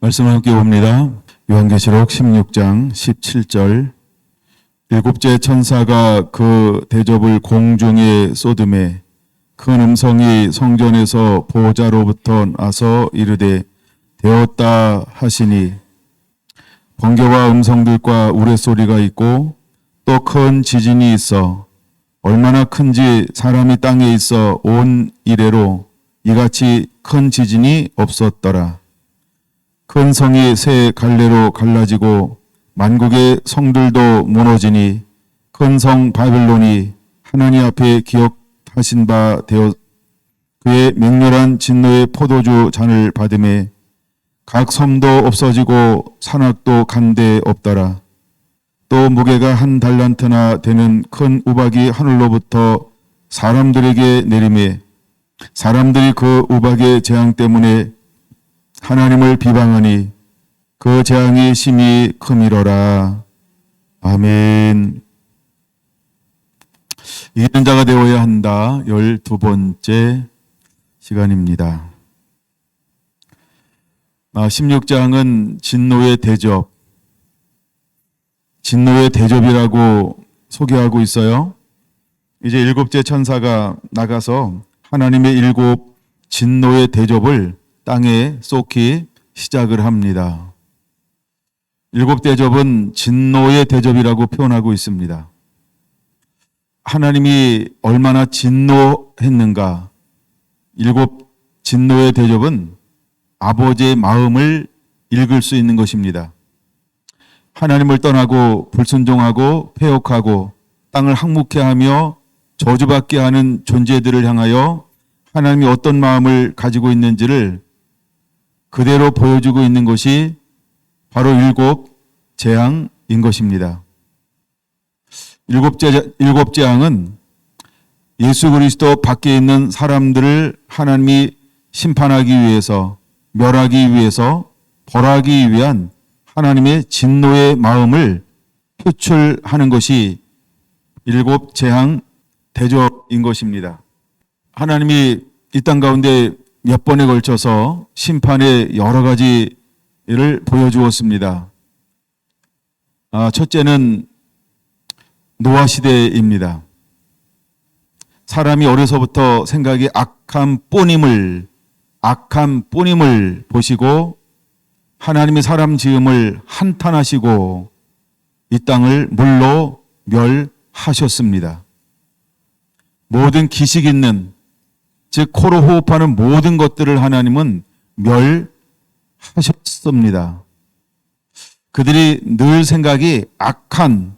말씀을 함께 봅니다. 요한계시록 16장 17절. 일곱째 천사가 그 대접을 공중에 쏟음에 큰 음성이 성전에서 보호자로부터 나서 이르되 되었다 하시니, 번개와 음성들과 우레소리가 있고 또 큰 지진이 있어 얼마나 큰지 사람이 땅에 있어 온 이래로 이같이 큰 지진이 없었더라. 큰 성이 세 갈래로 갈라지고 만국의 성들도 무너지니 큰 성 바벨론이 하나님 앞에 기억하신 바 되어 그의 맹렬한 진노의 포도주 잔을 받음에 각 섬도 없어지고 산악도 간데 없더라. 또 무게가 1달란트나 되는 큰 우박이 하늘로부터 사람들에게 내리매 사람들이 그 우박의 재앙 때문에 하나님을 비방하니 그 재앙이 심히 크미러라. 아멘. 이기는 자가 되어야 한다. 12번째 시간입니다. 16장은 진노의 대접, 진노의 대접이라고 소개하고 있어요. 이제 일곱째 천사가 나가서 하나님의 일곱 진노의 대접을 땅에 쏟기 시작을 합니다. 일곱 대접은 진노의 대접이라고 표현하고 있습니다. 하나님이 얼마나 진노했는가. 일곱 진노의 대접은 아버지의 마음을 읽을 수 있는 것입니다. 하나님을 떠나고 불순종하고 패역하고 땅을 항목해 하며 저주받게 하는 존재들을 향하여 하나님이 어떤 마음을 가지고 있는지를 그대로 보여주고 있는 것이 바로 일곱 재앙인 것입니다. 일곱 재앙은 예수 그리스도 밖에 있는 사람들을 하나님이 심판하기 위해서, 멸하기 위해서, 벌하기 위한 하나님의 진노의 마음을 표출하는 것이 일곱 재앙 대접인 것입니다. 하나님이 이 땅 가운데 몇 번에 걸쳐서 심판의 여러 가지를 보여주었습니다. 첫째는 노아 시대입니다. 사람이 어려서부터 생각이 악한 뿌님을 보시고 하나님이 사람 지음을 한탄하시고 이 땅을 물로 멸하셨습니다. 모든 기식 있는, 즉 코로 호흡하는 모든 것들을 하나님은 멸하셨습니다. 그들이 늘 생각이 악한,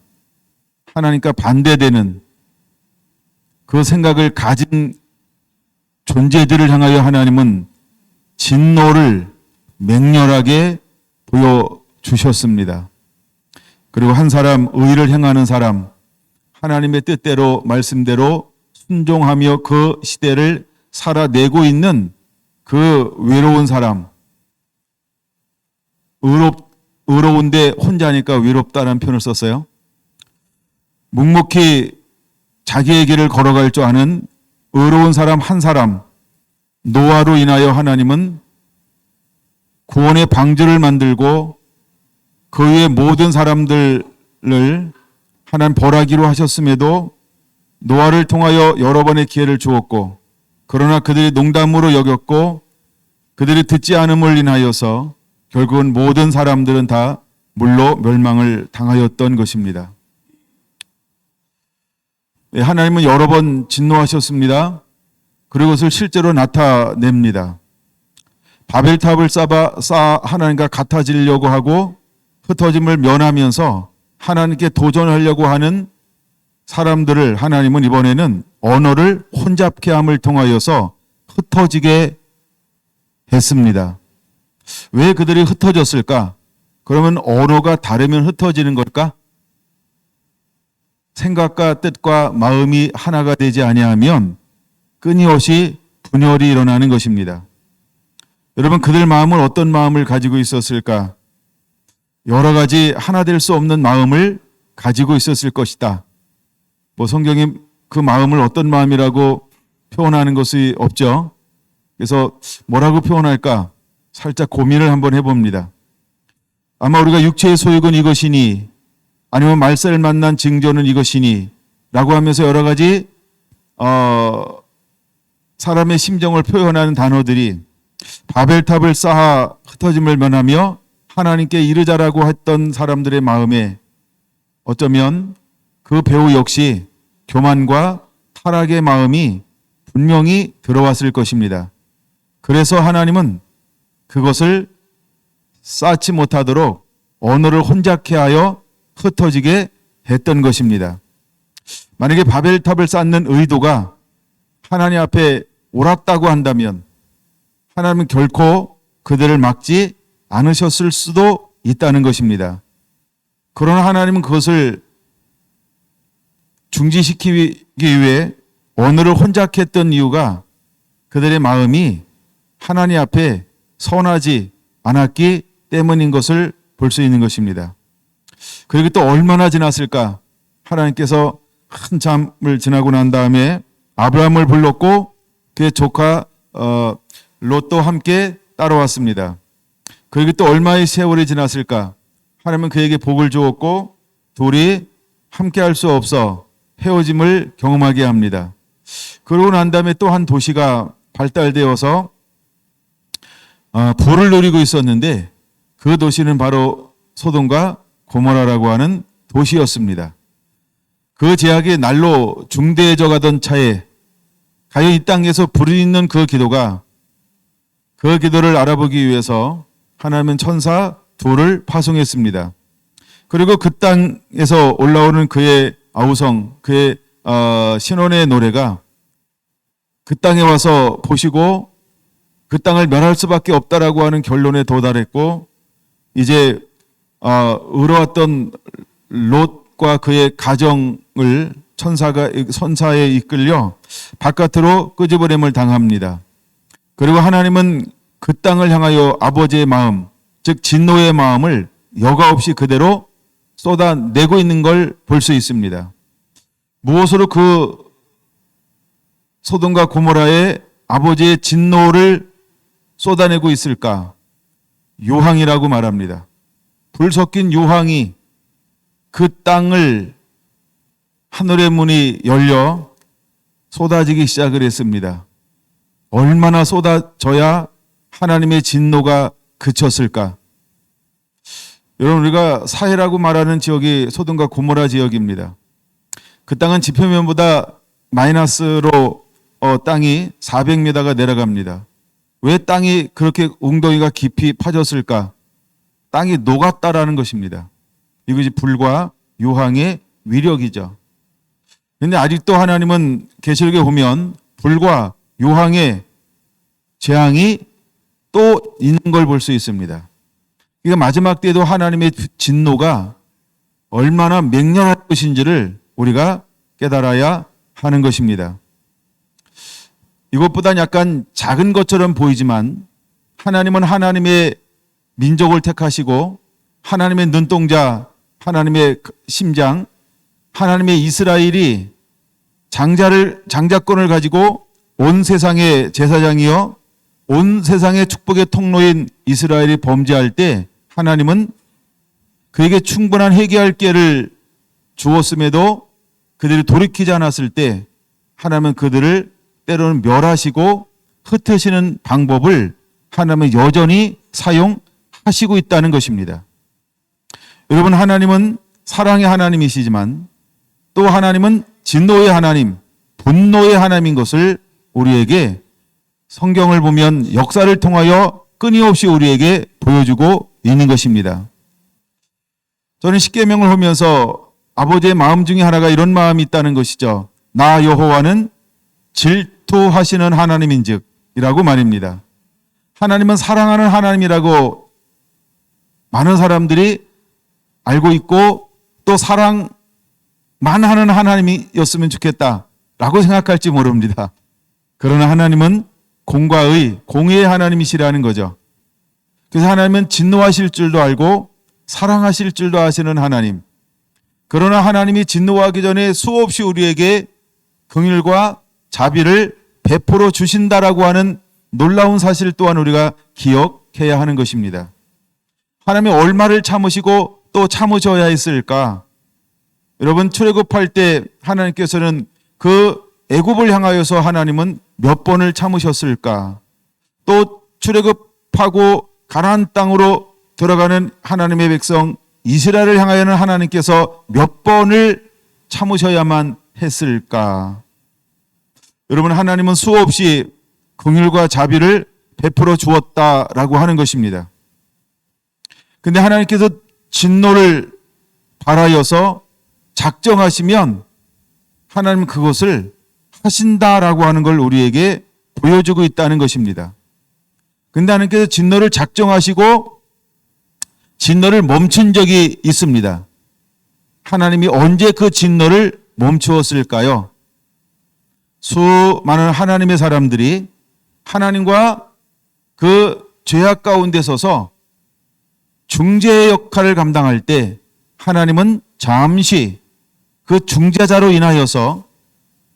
하나님과 반대되는 그 생각을 가진 존재들을 향하여 하나님은 진노를 맹렬하게 보여주셨습니다. 그리고 한 사람, 의를 행하는 사람, 하나님의 뜻대로 말씀대로 순종하며 그 시대를 살아내고 있는 그 외로운 사람, 의로운데 혼자니까 외롭다는 표현을 썼어요. 묵묵히 자기의 길을 걸어갈 줄 아는 의로운 사람 한 사람, 노아로 인하여 하나님은 구원의 방주를 만들고 그 외의 모든 사람들을 하나님 벌하기로 하셨음에도 노아를 통하여 여러 번의 기회를 주었고, 그러나 그들이 농담으로 여겼고 그들이 듣지 않음을 인하여서 결국은 모든 사람들은 다 물로 멸망을 당하였던 것입니다. 하나님은 여러 번 진노하셨습니다. 그리고 그것을 실제로 나타냅니다. 바벨탑을 쌓아 하나님과 같아지려고 하고 흩어짐을 면하면서 하나님께 도전하려고 하는 사람들을 하나님은 이번에는 언어를 혼잡케 함을 통하여서 흩어지게 했습니다. 왜 그들이 흩어졌을까? 그러면 언어가 다르면 흩어지는 걸까? 생각과 뜻과 마음이 하나가 되지 아니하면 끊임없이 분열이 일어나는 것입니다. 여러분, 그들 마음은 어떤 마음을 가지고 있었을까? 여러 가지 하나 될 수 없는 마음을 가지고 있었을 것이다. 성경에 그 마음을 어떤 마음이라고 표현하는 것이 없죠. 그래서 뭐라고 표현할까? 살짝 고민을 한번 해봅니다. 아마 우리가 육체의 소욕은 이것이니 아니면 말세를 만난 징조는 이것이니 라고 하면서 여러 가지 사람의 심정을 표현하는 단어들이 바벨탑을 쌓아 흩어짐을 면하며 하나님께 이르자라고 했던 사람들의 마음에 어쩌면 그 배후 역시 교만과 타락의 마음이 분명히 들어왔을 것입니다. 그래서 하나님은 그것을 쌓지 못하도록 언어를 혼잡케 하여 흩어지게 했던 것입니다. 만약에 바벨탑을 쌓는 의도가 하나님 앞에 옳았다고 한다면 하나님은 결코 그들을 막지 않으셨을 수도 있다는 것입니다. 그러나 하나님은 그것을 중지시키기 위해 언어를 혼잡케 했던 이유가 그들의 마음이 하나님 앞에 선하지 않았기 때문인 것을 볼 수 있는 것입니다. 그리고 또 얼마나 지났을까? 하나님께서 한참을 지나고 난 다음에 아브라함을 불렀고 그의 조카 롯도 함께 따라왔습니다. 그리고 또 얼마의 세월이 지났을까? 하나님은 그에게 복을 주었고 둘이 함께 할 수 없어 헤어짐을 경험하게 합니다. 그러고 난 다음에 또 한 도시가 발달되어서 부를 누리고 있었는데 그 도시는 바로 소돔과 고모라라고 하는 도시였습니다. 그 제약이 날로 중대해져 가던 차에 과연 이 땅에서 불이 있는 그 기도를 알아보기 위해서 하나님은 천사 둘을 파송했습니다. 그리고 그 땅에서 올라오는 그의 아우성, 그의 신원의 노래가 그 땅에 와서 보시고 그 땅을 멸할 수밖에 없다라고 하는 결론에 도달했고 이제 의로웠던 롯과 그의 가정을 선사에 이끌려 바깥으로 끄집어냄을 당합니다. 그리고 하나님은 그 땅을 향하여 아버지의 마음, 즉 진노의 마음을 여과 없이 그대로 쏟아내고 있는 걸 볼 수 있습니다. 무엇으로 그 소돔과 고모라의 아버지의 진노를 쏟아내고 있을까? 유황이라고 말합니다. 불 섞인 유황이 그 땅을 하늘의 문이 열려 쏟아지기 시작을 했습니다. 얼마나 쏟아져야 하나님의 진노가 그쳤을까? 여러분, 우리가 사해라고 말하는 지역이 소돔과 고모라 지역입니다. 그 땅은 지표면보다 마이너스로 땅이 400m가 내려갑니다. 왜 땅이 그렇게 웅덩이가 깊이 파졌을까? 땅이 녹았다라는 것입니다. 이것이 불과 유황의 위력이죠. 그런데 아직도 하나님은 계시록에 보면 불과 유황의 재앙이 또 있는 걸 볼 수 있습니다. 그러니까 마지막 때도 하나님의 진노가 얼마나 맹렬한 것인지를 우리가 깨달아야 하는 것입니다. 이것보단 약간 작은 것처럼 보이지만 하나님은 하나님의 민족을 택하시고 하나님의 눈동자, 하나님의 심장, 하나님의 이스라엘이 장자권을 가지고 온 세상의 제사장이여 온 세상의 축복의 통로인 이스라엘이 범죄할 때 하나님은 그에게 충분한 회개할 기회를 주었음에도 그들이 돌이키지 않았을 때 하나님은 그들을 때로는 멸하시고 흩으시는 방법을 하나님은 여전히 사용하시고 있다는 것입니다. 여러분, 하나님은 사랑의 하나님이시지만 또 하나님은 진노의 하나님, 분노의 하나님인 것을 우리에게 성경을 보면 역사를 통하여 끊임없이 우리에게 보여주고 있는 것입니다. 저는 십계명을 보면서 아버지의 마음 중에 하나가 이런 마음이 있다는 것이죠. 나 여호와는 질투하시는 하나님인즉 이라고 말입니다. 하나님은 사랑하는 하나님이라고 많은 사람들이 알고 있고 또 사랑만 하는 하나님이었으면 좋겠다라고 생각할지 모릅니다. 그러나 하나님은 공의의 하나님이시라는 거죠. 그래서 하나님은 진노하실 줄도 알고 사랑하실 줄도 아시는 하나님. 그러나 하나님이 진노하기 전에 수없이 우리에게 긍휼과 자비를 베풀어 주신다라고 하는 놀라운 사실 또한 우리가 기억해야 하는 것입니다. 하나님이 얼마를 참으시고 또 참으셔야 했을까? 여러분, 출애굽할 때 하나님께서는 그 애굽을 향하여서 하나님은 몇 번을 참으셨을까? 또 출애굽하고 가나안 땅으로 들어가는 하나님의 백성 이스라엘을 향하여는 하나님께서 몇 번을 참으셔야만 했을까? 여러분, 하나님은 수없이 긍휼과 자비를 베풀어 주었다라고 하는 것입니다. 근데 하나님께서 진노를 발하여서 작정하시면 하나님은 그것을 하신다라고 하는 걸 우리에게 보여주고 있다는 것입니다. 근데 하나님께서 진노를 작정하시고 진노를 멈춘 적이 있습니다. 하나님이 언제 그 진노를 멈추었을까요? 수많은 하나님의 사람들이 하나님과 그 죄악 가운데 서서 중재의 역할을 감당할 때 하나님은 잠시 그 중재자로 인하여서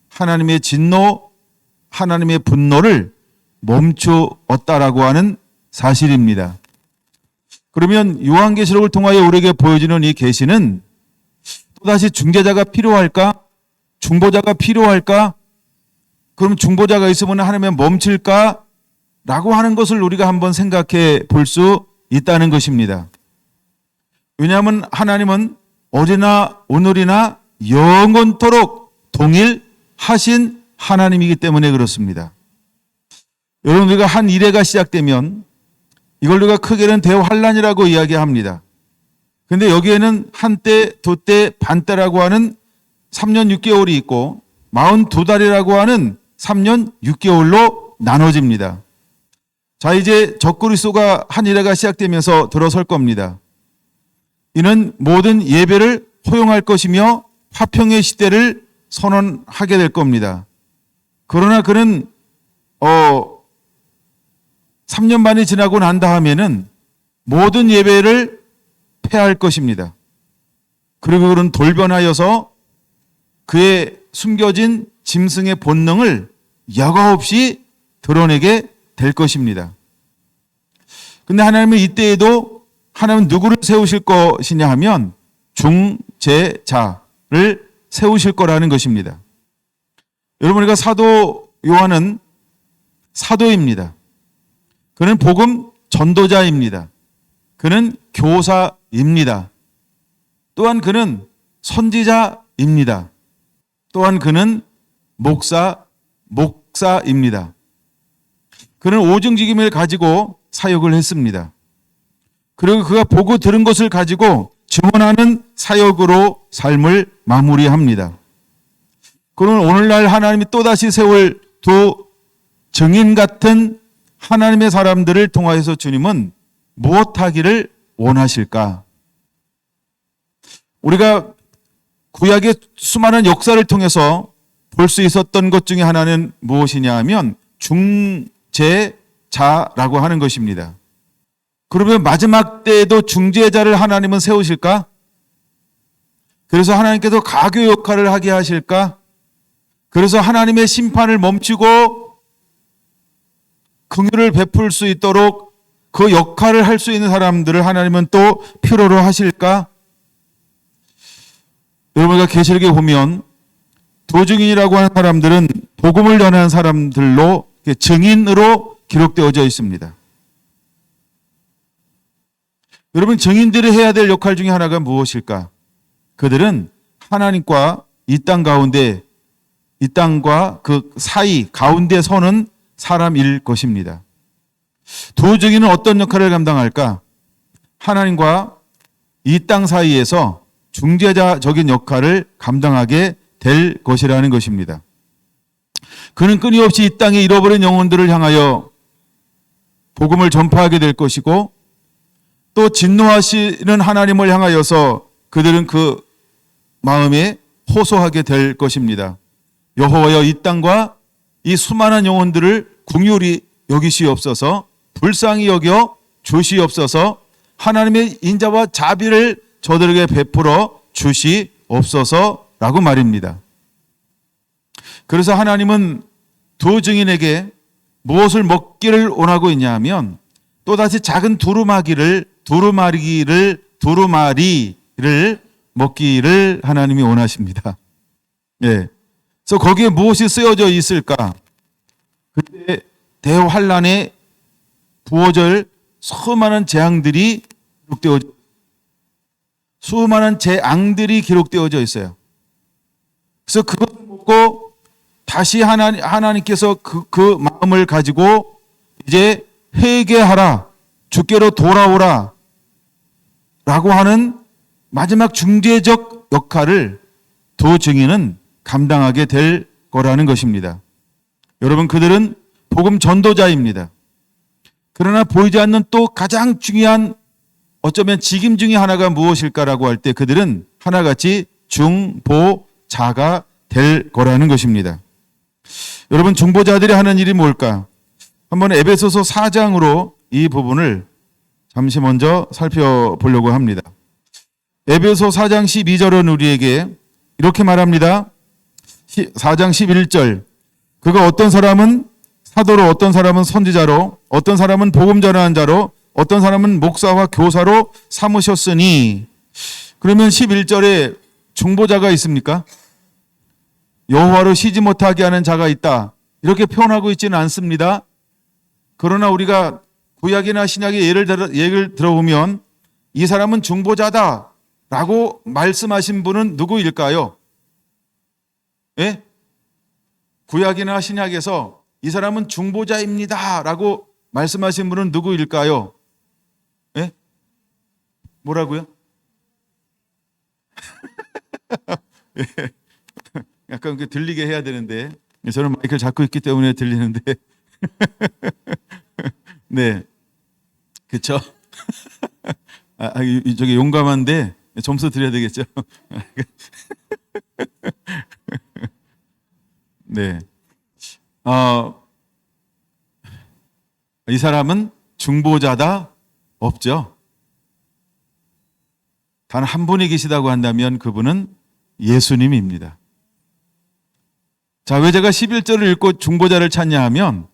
하나님의 진노, 하나님의 분노를 멈추었다라고 하는 사실입니다. 그러면 요한계시록을 통하여 우리에게 보여주는 이 계시는 또다시 중재자가 필요할까? 중보자가 필요할까? 그럼 중보자가 있으면 하나님의 멈출까? 라고 하는 것을 우리가 한번 생각해 볼 수 있다는 것입니다. 왜냐하면 하나님은 어제나 오늘이나 영원토록 동일하신 하나님이기 때문에 그렇습니다. 여러분, 우리가 한 일회가 시작되면 이걸 우리가 크게는 대환란이라고 이야기합니다. 그런데 여기에는 한때, 두때, 반때라고 하는 3년 6개월이 있고 42달이라고 하는 3년 6개월로 나눠집니다. 자, 이제 적그리스도가 한 일회가 시작되면서 들어설 겁니다. 이는 모든 예배를 허용할 것이며 화평의 시대를 선언하게 될 겁니다. 그러나 그는 3년 반이 지나고 난 다음에는 모든 예배를 폐할 것입니다. 그리고 그는 돌변하여서 그의 숨겨진 짐승의 본능을 여과 없이 드러내게 될 것입니다. 근데 하나님은 이때에도 하나님은 누구를 세우실 것이냐 하면 중재자를 세우실 거라는 것입니다. 여러분, 우리가 사도 요한은 사도입니다. 그는 복음 전도자입니다. 그는 교사입니다. 또한 그는 선지자입니다. 또한 그는 목사입니다. 그는 오중직임을 가지고 사역을 했습니다. 그리고 그가 보고 들은 것을 가지고 증언하는 사역으로 삶을 마무리합니다. 그러면 오늘날 하나님이 또다시 세울 두 증인 같은 하나님의 사람들을 통하여서 주님은 무엇하기를 원하실까? 우리가 구약의 수많은 역사를 통해서 볼 수 있었던 것 중에 하나는 무엇이냐 하면 중재자라고 하는 것입니다. 그러면 마지막 때에도 중재자를 하나님은 세우실까? 그래서 하나님께서 가교 역할을 하게 하실까? 그래서 하나님의 심판을 멈추고 긍휼을 베풀 수 있도록 그 역할을 할 수 있는 사람들을 하나님은 또 필요로 하실까? 여러분가 계시록에 보면 도증인이라고 하는 사람들은 복음을 전하는 사람들로 증인으로 기록되어져 있습니다. 여러분, 증인들이 해야 될 역할 중에 하나가 무엇일까? 그들은 하나님과 이 땅 가운데, 이 땅과 그 사이 가운데 서는 사람일 것입니다. 두 증인은 어떤 역할을 감당할까? 하나님과 이 땅 사이에서 중재자적인 역할을 감당하게 될 것이라는 것입니다. 그는 끊임없이 이 땅에 잃어버린 영혼들을 향하여 복음을 전파하게 될 것이고, 또 진노하시는 하나님을 향하여서 그들은 그 마음에 호소하게 될 것입니다. 여호와여, 이 땅과 이 수많은 영혼들을 긍휼히 여기시옵소서, 불쌍히 여겨 주시옵소서, 하나님의 인자와 자비를 저들에게 베풀어 주시옵소서라고 말입니다. 그래서 하나님은 두 증인에게 무엇을 먹기를 원하고 있냐 하면 또다시 작은 두루마기를 두루마리를 먹기를 하나님이 원하십니다. 예. 그래서 거기에 무엇이 쓰여져 있을까? 그때 대환란에 부어질 수많은 재앙들이 기록되어져 있어요. 그래서 그것을 먹고 다시 하나님께서 그 마음을 가지고 이제 회개하라, 주께로 돌아오라 라고 하는 마지막 중재적 역할을 두 증인은 감당하게 될 거라는 것입니다. 여러분, 그들은 복음 전도자입니다. 그러나 보이지 않는 또 가장 중요한 어쩌면 직임 중에 하나가 무엇일까라고 할 때 그들은 하나같이 중보자가 될 거라는 것입니다. 여러분, 중보자들이 하는 일이 뭘까? 한번 에베소서 4장으로 이 부분을 잠시 먼저 살펴보려고 합니다. 에베소 4장 12절은 우리에게 이렇게 말합니다. 4장 11절. 그가 어떤 사람은 사도로, 어떤 사람은 선지자로, 어떤 사람은 복음 전하는 자로, 어떤 사람은 목사와 교사로 삼으셨으니. 그러면 11절에 중보자가 있습니까? 여호와로 쉬지 못하게 하는 자가 있다, 이렇게 표현하고 있지는 않습니다. 그러나 우리가 구약이나 신약의 예를 들어보면 이 사람은 중보자다라고 말씀하신 분은 누구일까요? 예? 구약이나 신약에서 이 사람은 중보자입니다라고 말씀하신 분은 누구일까요? 예? 뭐라고요? 예. 약간 들리게 해야 되는데 저는 마이크를 잡고 있기 때문에 들리는데 네, 그렇죠. 저기 용감한데 점수 드려야 되겠죠. 네, 이 사람은 중보자다? 없죠. 단 한 분이 계시다고 한다면 그분은 예수님입니다. 자, 왜 제가 11절을 읽고 중보자를 찾냐 하면,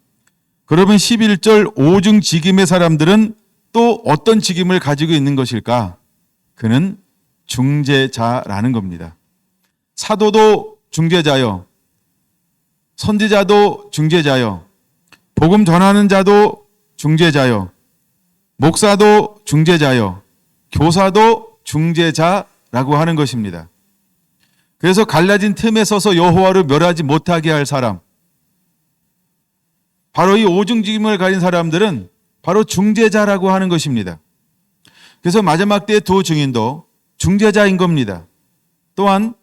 그러면 11절 오중 직임의 사람들은 또 어떤 직임을 가지고 있는 것일까? 그는 중재자라는 겁니다. 사도도 중재자요, 선지자도 중재자요, 복음 전하는 자도 중재자요, 목사도 중재자요, 교사도 중재자라고 하는 것입니다. 그래서 갈라진 틈에 서서 여호와를 멸하지 못하게 할 사람, 바로 이 오중직임을 가진 사람들은 바로 중재자라고 하는 것입니다. 그래서 마지막 때 두 증인도 중재자인 겁니다. 또한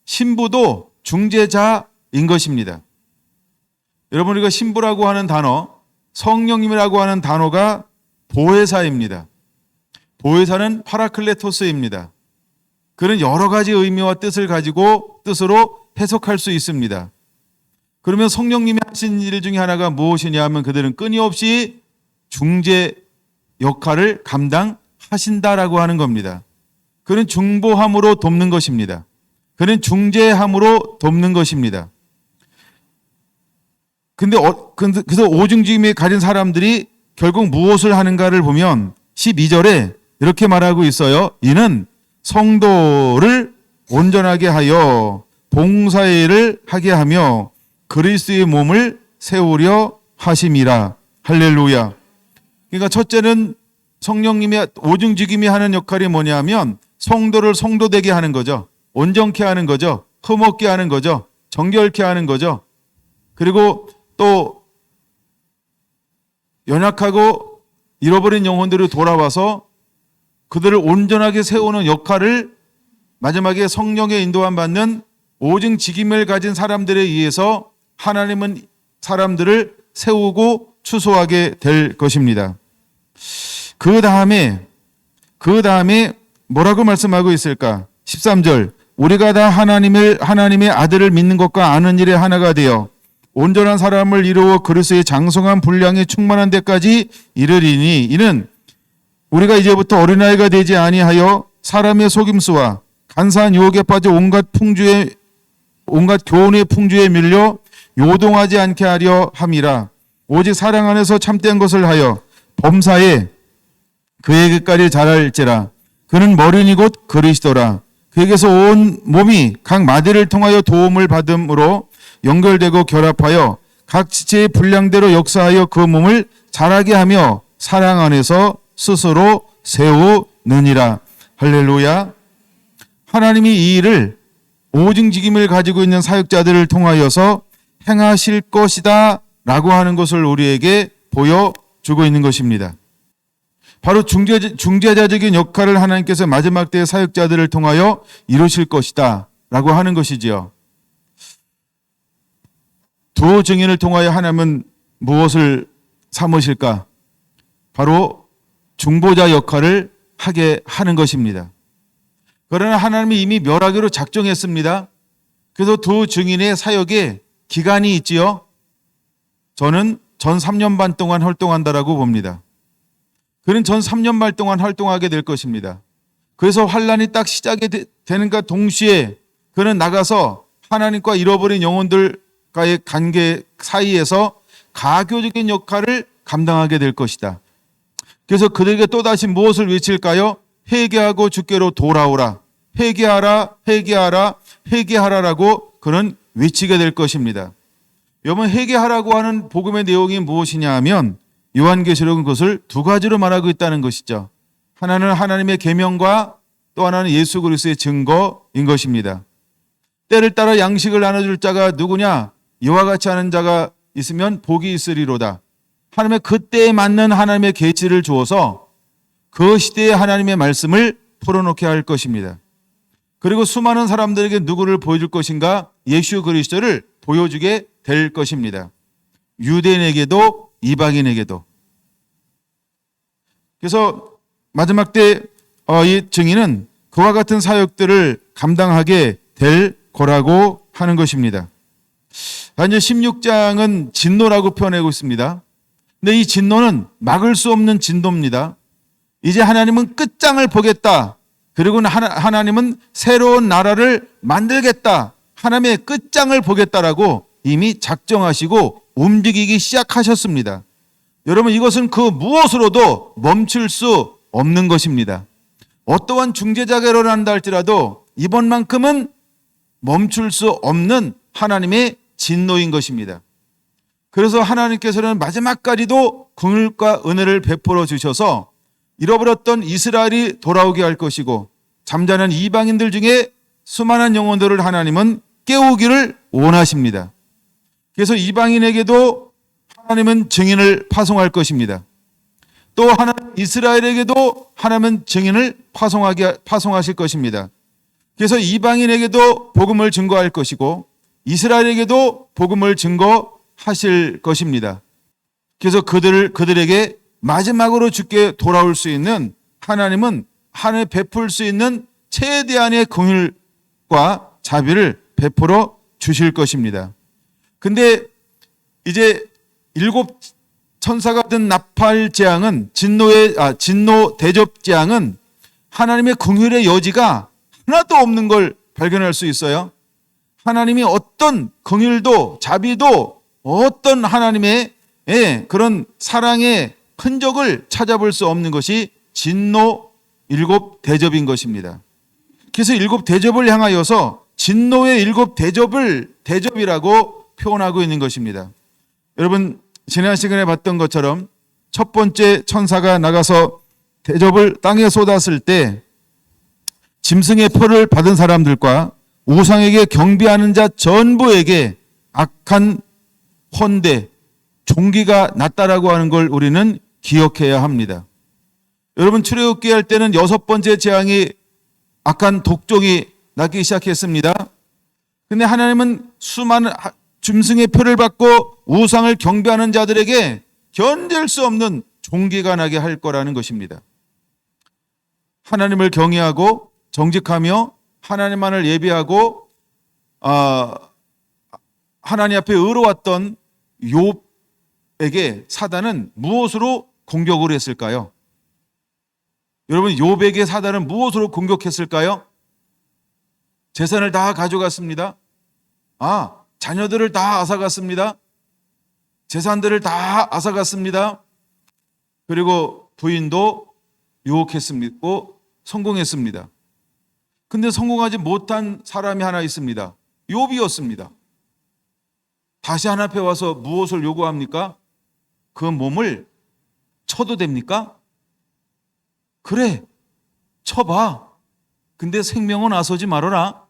신부도 중재자인 것입니다. 여러분, 우리가 신부라고 하는 단어, 성령님이라고 하는 단어가 보혜사입니다. 보혜사는 파라클레토스입니다. 그는 여러 가지 의미와 뜻을 가지고 뜻으로 해석할 수 있습니다. 그러면 성령님이 하신 일 중에 하나가 무엇이냐 하면 그들은 끊임없이 중재 역할을 감당하신다라고 하는 겁니다. 그는 중보함으로 돕는 것입니다. 그는 중재함으로 돕는 것입니다. 그래서 오중직임에 가진 사람들이 결국 무엇을 하는가를 보면 12절에 이렇게 말하고 있어요. 이는 성도를 온전하게 하여 봉사의 일을 하게 하며 그리스도의 몸을 세우려 하심이라. 할렐루야. 그러니까 첫째는 성령님의 오중직임이 하는 역할이 뭐냐면 성도를 성도되게 하는 거죠. 온전케 하는 거죠. 흠없게 하는 거죠. 정결케 하는 거죠. 그리고 또 연약하고 잃어버린 영혼들이 돌아와서 그들을 온전하게 세우는 역할을 마지막에 성령의 인도함 받는 오중직임을 가진 사람들에 의해서 하나님은 사람들을 세우고 추소하게 될 것입니다. 그 다음에 뭐라고 말씀하고 있을까? 13절. 우리가 다 하나님의 아들을 믿는 것과 아는 일에 하나가 되어 온전한 사람을 이루어 그리스도의 장성한 분량에 충만한 데까지 이르리니, 이는 우리가 이제부터 어린아이가 되지 아니하여 사람의 속임수와 간사한 유혹에 빠져 온갖 교훈의 풍주에 밀려 요동하지 않게 하려 함이라. 오직 사랑 안에서 참된 것을 하여 범사에 그에게까지 자랄지라. 그는 머리니 곧 그리스도라. 그에게서 온 몸이 각 마디를 통하여 도움을 받음으로 연결되고 결합하여 각 지체의 분량대로 역사하여 그 몸을 자라게 하며 사랑 안에서 스스로 세우느니라. 할렐루야. 하나님이 이 일을 오증직임을 가지고 있는 사역자들을 통하여서 행하실 것이다 라고 하는 것을 우리에게 보여주고 있는 것입니다. 바로 중재자적인 역할을 하나님께서 마지막 때의 사역자들을 통하여 이루실 것이다 라고 하는 것이지요. 두 증인을 통하여 하나님은 무엇을 삼으실까? 바로 중보자 역할을 하게 하는 것입니다. 그러나 하나님이 이미 멸하기로 작정했습니다. 그래서 두 증인의 사역에 기간이 있지요. 저는 전 3년 반 동안 활동한다라고 봅니다. 그는 전 3년 반 동안 활동하게 될 것입니다. 그래서 환란이 딱 시작이 되는가 동시에 그는 나가서 하나님과 잃어버린 영혼들과의 관계 사이에서 가교적인 역할을 감당하게 될 것이다. 그래서 그들에게 또다시 무엇을 외칠까요? 회개하고 주께로 돌아오라. 회개하라, 회개하라, 회개하라라고 그는 외치게 될 것입니다. 여러분, 회개하라고 하는 복음의 내용이 무엇이냐 하면 요한계시록은 그것을 두 가지로 말하고 있다는 것이죠. 하나는 하나님의 계명과 또 하나는 예수 그리스도의 증거인 것입니다. 때를 따라 양식을 나눠줄 자가 누구냐? 이와 같이 하는 자가 있으면 복이 있으리로다. 하나님의 그때에 맞는 하나님의 계시를 주어서 그 시대에 하나님의 말씀을 풀어놓게 할 것입니다. 그리고 수많은 사람들에게 누구를 보여줄 것인가? 예수 그리스도를 보여주게 될 것입니다. 유대인에게도 이방인에게도. 그래서 마지막 때 이 증인은 그와 같은 사역들을 감당하게 될 거라고 하는 것입니다. 이제 16장은 진노라고 표현하고 있습니다. 근데 이 진노는 막을 수 없는 진노입니다. 이제 하나님은 끝장을 보겠다. 그리고 하나님은 새로운 나라를 만들겠다. 하나님의 끝장을 보겠다라고 이미 작정하시고 움직이기 시작하셨습니다. 여러분, 이것은 그 무엇으로도 멈출 수 없는 것입니다. 어떠한 중재자가 일어난다 할지라도 이번만큼은 멈출 수 없는 하나님의 진노인 것입니다. 그래서 하나님께서는 마지막까지도 긍휼과 은혜를 베풀어 주셔서 잃어버렸던 이스라엘이 돌아오게 할 것이고 잠자는 이방인들 중에 수많은 영혼들을 하나님은 깨우기를 원하십니다. 그래서 이방인에게도 하나님은 증인을 파송할 것입니다. 또 하나님 이스라엘에게도 하나님은 증인을 파송하실 것입니다. 그래서 이방인에게도 복음을 증거할 것이고 이스라엘에게도 복음을 증거하실 것입니다. 그래서 그들에게 마지막으로 주께 돌아올 수 있는 하나님은 하늘에 베풀 수 있는 최대한의 긍휼과 자비를 베풀어 주실 것입니다. 근데 이제 7 천사가 든 나팔 재앙은 진노 대접 재앙은 하나님의 긍휼의 여지가 하나도 없는 걸 발견할 수 있어요. 하나님이 어떤 긍휼도 자비도 어떤 하나님의 그런 사랑의 흔적을 찾아볼 수 없는 것이 진노 7 대접인 것입니다. 그래서 7 대접을 향하여서 진노의 7 대접이라고 표현하고 있는 것입니다. 여러분, 지난 시간에 봤던 것처럼 첫 번째 천사가 나가서 대접을 땅에 쏟았을 때 짐승의 표를 받은 사람들과 우상에게 경배하는 자 전부에게 악한 헌대, 종기가 났다라고 하는 걸 우리는 기억해야 합니다. 여러분, 출애굽기 할 때는 6번째 재앙이 악한 독종이 나기 시작했습니다. 근데 하나님은 수많은 짐승의 표를 받고 우상을 경배하는 자들에게 견딜 수 없는 종기가 나게 할 거라는 것입니다. 하나님을 경외하고 정직하며 하나님만을 예배하고 하나님 앞에 의로웠던 욥에게 사단은 무엇으로 공격을 했을까요? 여러분, 욥에게 사단은 무엇으로 공격했을까요? 재산을 다 가져갔습니다. 자녀들을 다 앗아갔습니다. 재산들을 다 앗아갔습니다. 그리고 부인도 유혹했습니다. 성공했습니다. 근데 성공하지 못한 사람이 하나 있습니다. 욥이었습니다. 다시 하나님 앞에 와서 무엇을 요구합니까? 그 몸을 쳐도 됩니까? 그래, 쳐봐. 근데 생명은 나서지 말아라.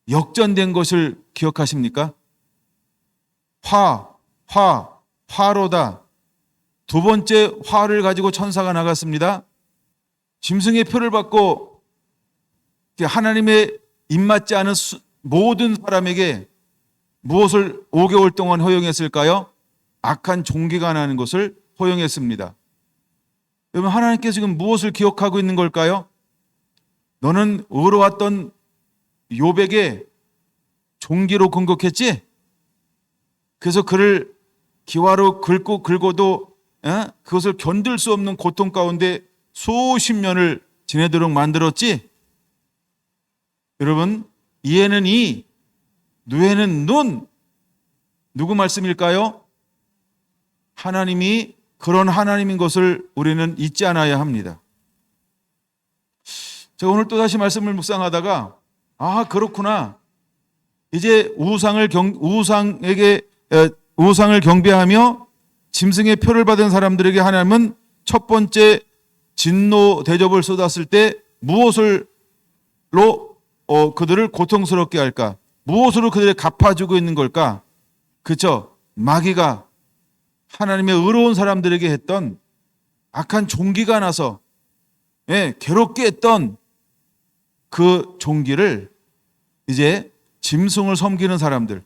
역전된 것을 기억하십니까? 화로다. 두 번째 화를 가지고 천사가 나갔습니다. 짐승의 표를 받고 하나님의 입맞지 않은 모든 사람에게 무엇을 5개월 동안 허용했을까요? 악한 종기가 나는 것을 허용했습니다. 여러분, 하나님께서 지금 무엇을 기억하고 있는 걸까요? 너는 의로웠던 욥에게 종기로 공격했지? 그래서 그를 기와로 긁고도 그것을 견딜 수 없는 고통 가운데 수십 년을 지내도록 만들었지? 여러분, 이에는 이, 누에는 눈. 누구 말씀일까요? 하나님이 그런 하나님인 것을 우리는 잊지 않아야 합니다. 제가 오늘 또다시 말씀을 묵상하다가 그렇구나. 이제 우상을 경배하며 짐승의 표를 받은 사람들에게 하나님은 첫 번째 진노 대접을 쏟았을 때 무엇으로 그들을 고통스럽게 할까? 무엇으로 그들을 갚아주고 있는 걸까? 그렇죠? 마귀가 하나님의 의로운 사람들에게 했던 악한 종기가 나서 괴롭게 했던 그 종기를 이제 짐승을 섬기는 사람들,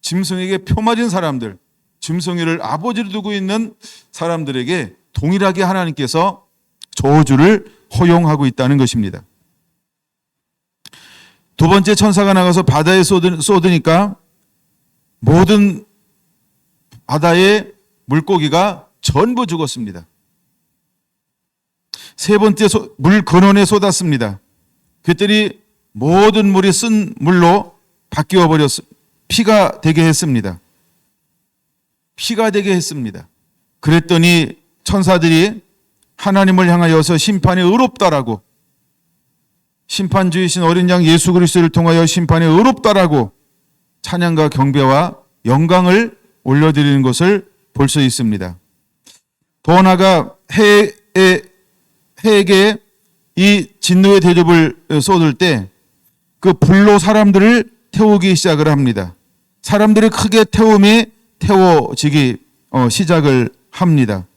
짐승에게 표 맞은 사람들, 짐승이를 아버지로 두고 있는 사람들에게 동일하게 하나님께서 저주를 허용하고 있다는 것입니다. 두 번째 천사가 나가서 바다에 쏟으니까 모든 바다의 물고기가 전부 죽었습니다. 세 번째 물 근원에 쏟았습니다. 그랬더니 모든 물이 쓴 물로 바뀌어 피가 되게 했습니다. 피가 되게 했습니다. 그랬더니 천사들이 하나님을 향하여서 심판이 의롭다라고, 심판주이신 어린 양 예수 그리스도를 통하여 심판이 의롭다라고 찬양과 경배와 영광을 올려드리는 것을 볼 수 있습니다. 더 나아가 해에게 이 진노의 대접을 쏟을 때 그 불로 사람들을 태우기 시작을 합니다. 사람들이 크게 태워지기 시작을 합니다.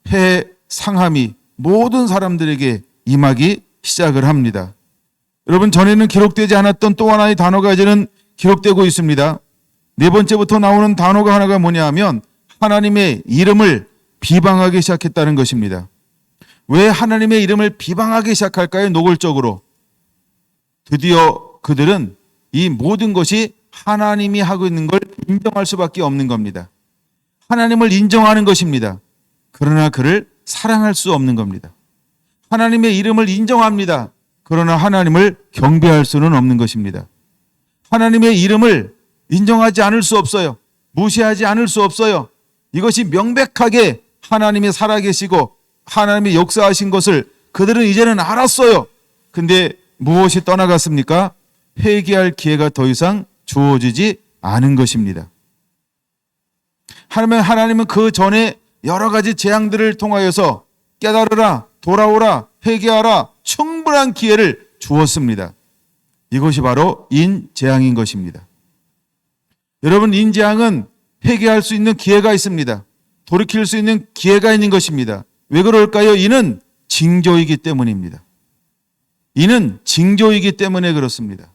해 상함이 모든 사람들에게 임하기 시작을 합니다. 여러분, 전에는 기록되지 않았던 또 하나의 단어가 이제는 기록되고 있습니다. 네 번째부터 나오는 단어가 하나가 뭐냐 하면 하나님의 이름을 비방하기 시작했다는 것입니다. 왜 하나님의 이름을 비방하기 시작할까요? 노골적으로. 드디어 그들은 이 모든 것이 하나님이 하고 있는 걸 인정할 수밖에 없는 겁니다. 하나님을 인정하는 것입니다. 그러나 그를 사랑할 수 없는 겁니다. 하나님의 이름을 인정합니다. 그러나 하나님을 경배할 수는 없는 것입니다. 하나님의 이름을 인정하지 않을 수 없어요. 무시하지 않을 수 없어요. 이것이 명백하게 하나님이 살아계시고 하나님이 역사하신 것을 그들은 이제는 알았어요. 근데 무엇이 떠나갔습니까? 회개할 기회가 더 이상 주어지지 않은 것입니다. 하나님은 그 전에 여러 가지 재앙들을 통하여서 깨달으라, 돌아오라, 회개하라 충분한 기회를 주었습니다. 이것이 바로 인재앙인 것입니다. 여러분, 인재앙은 회개할 수 있는 기회가 있습니다. 돌이킬 수 있는 기회가 있는 것입니다. 왜 그럴까요? 이는 징조이기 때문입니다. 이는 징조이기 때문에 그렇습니다.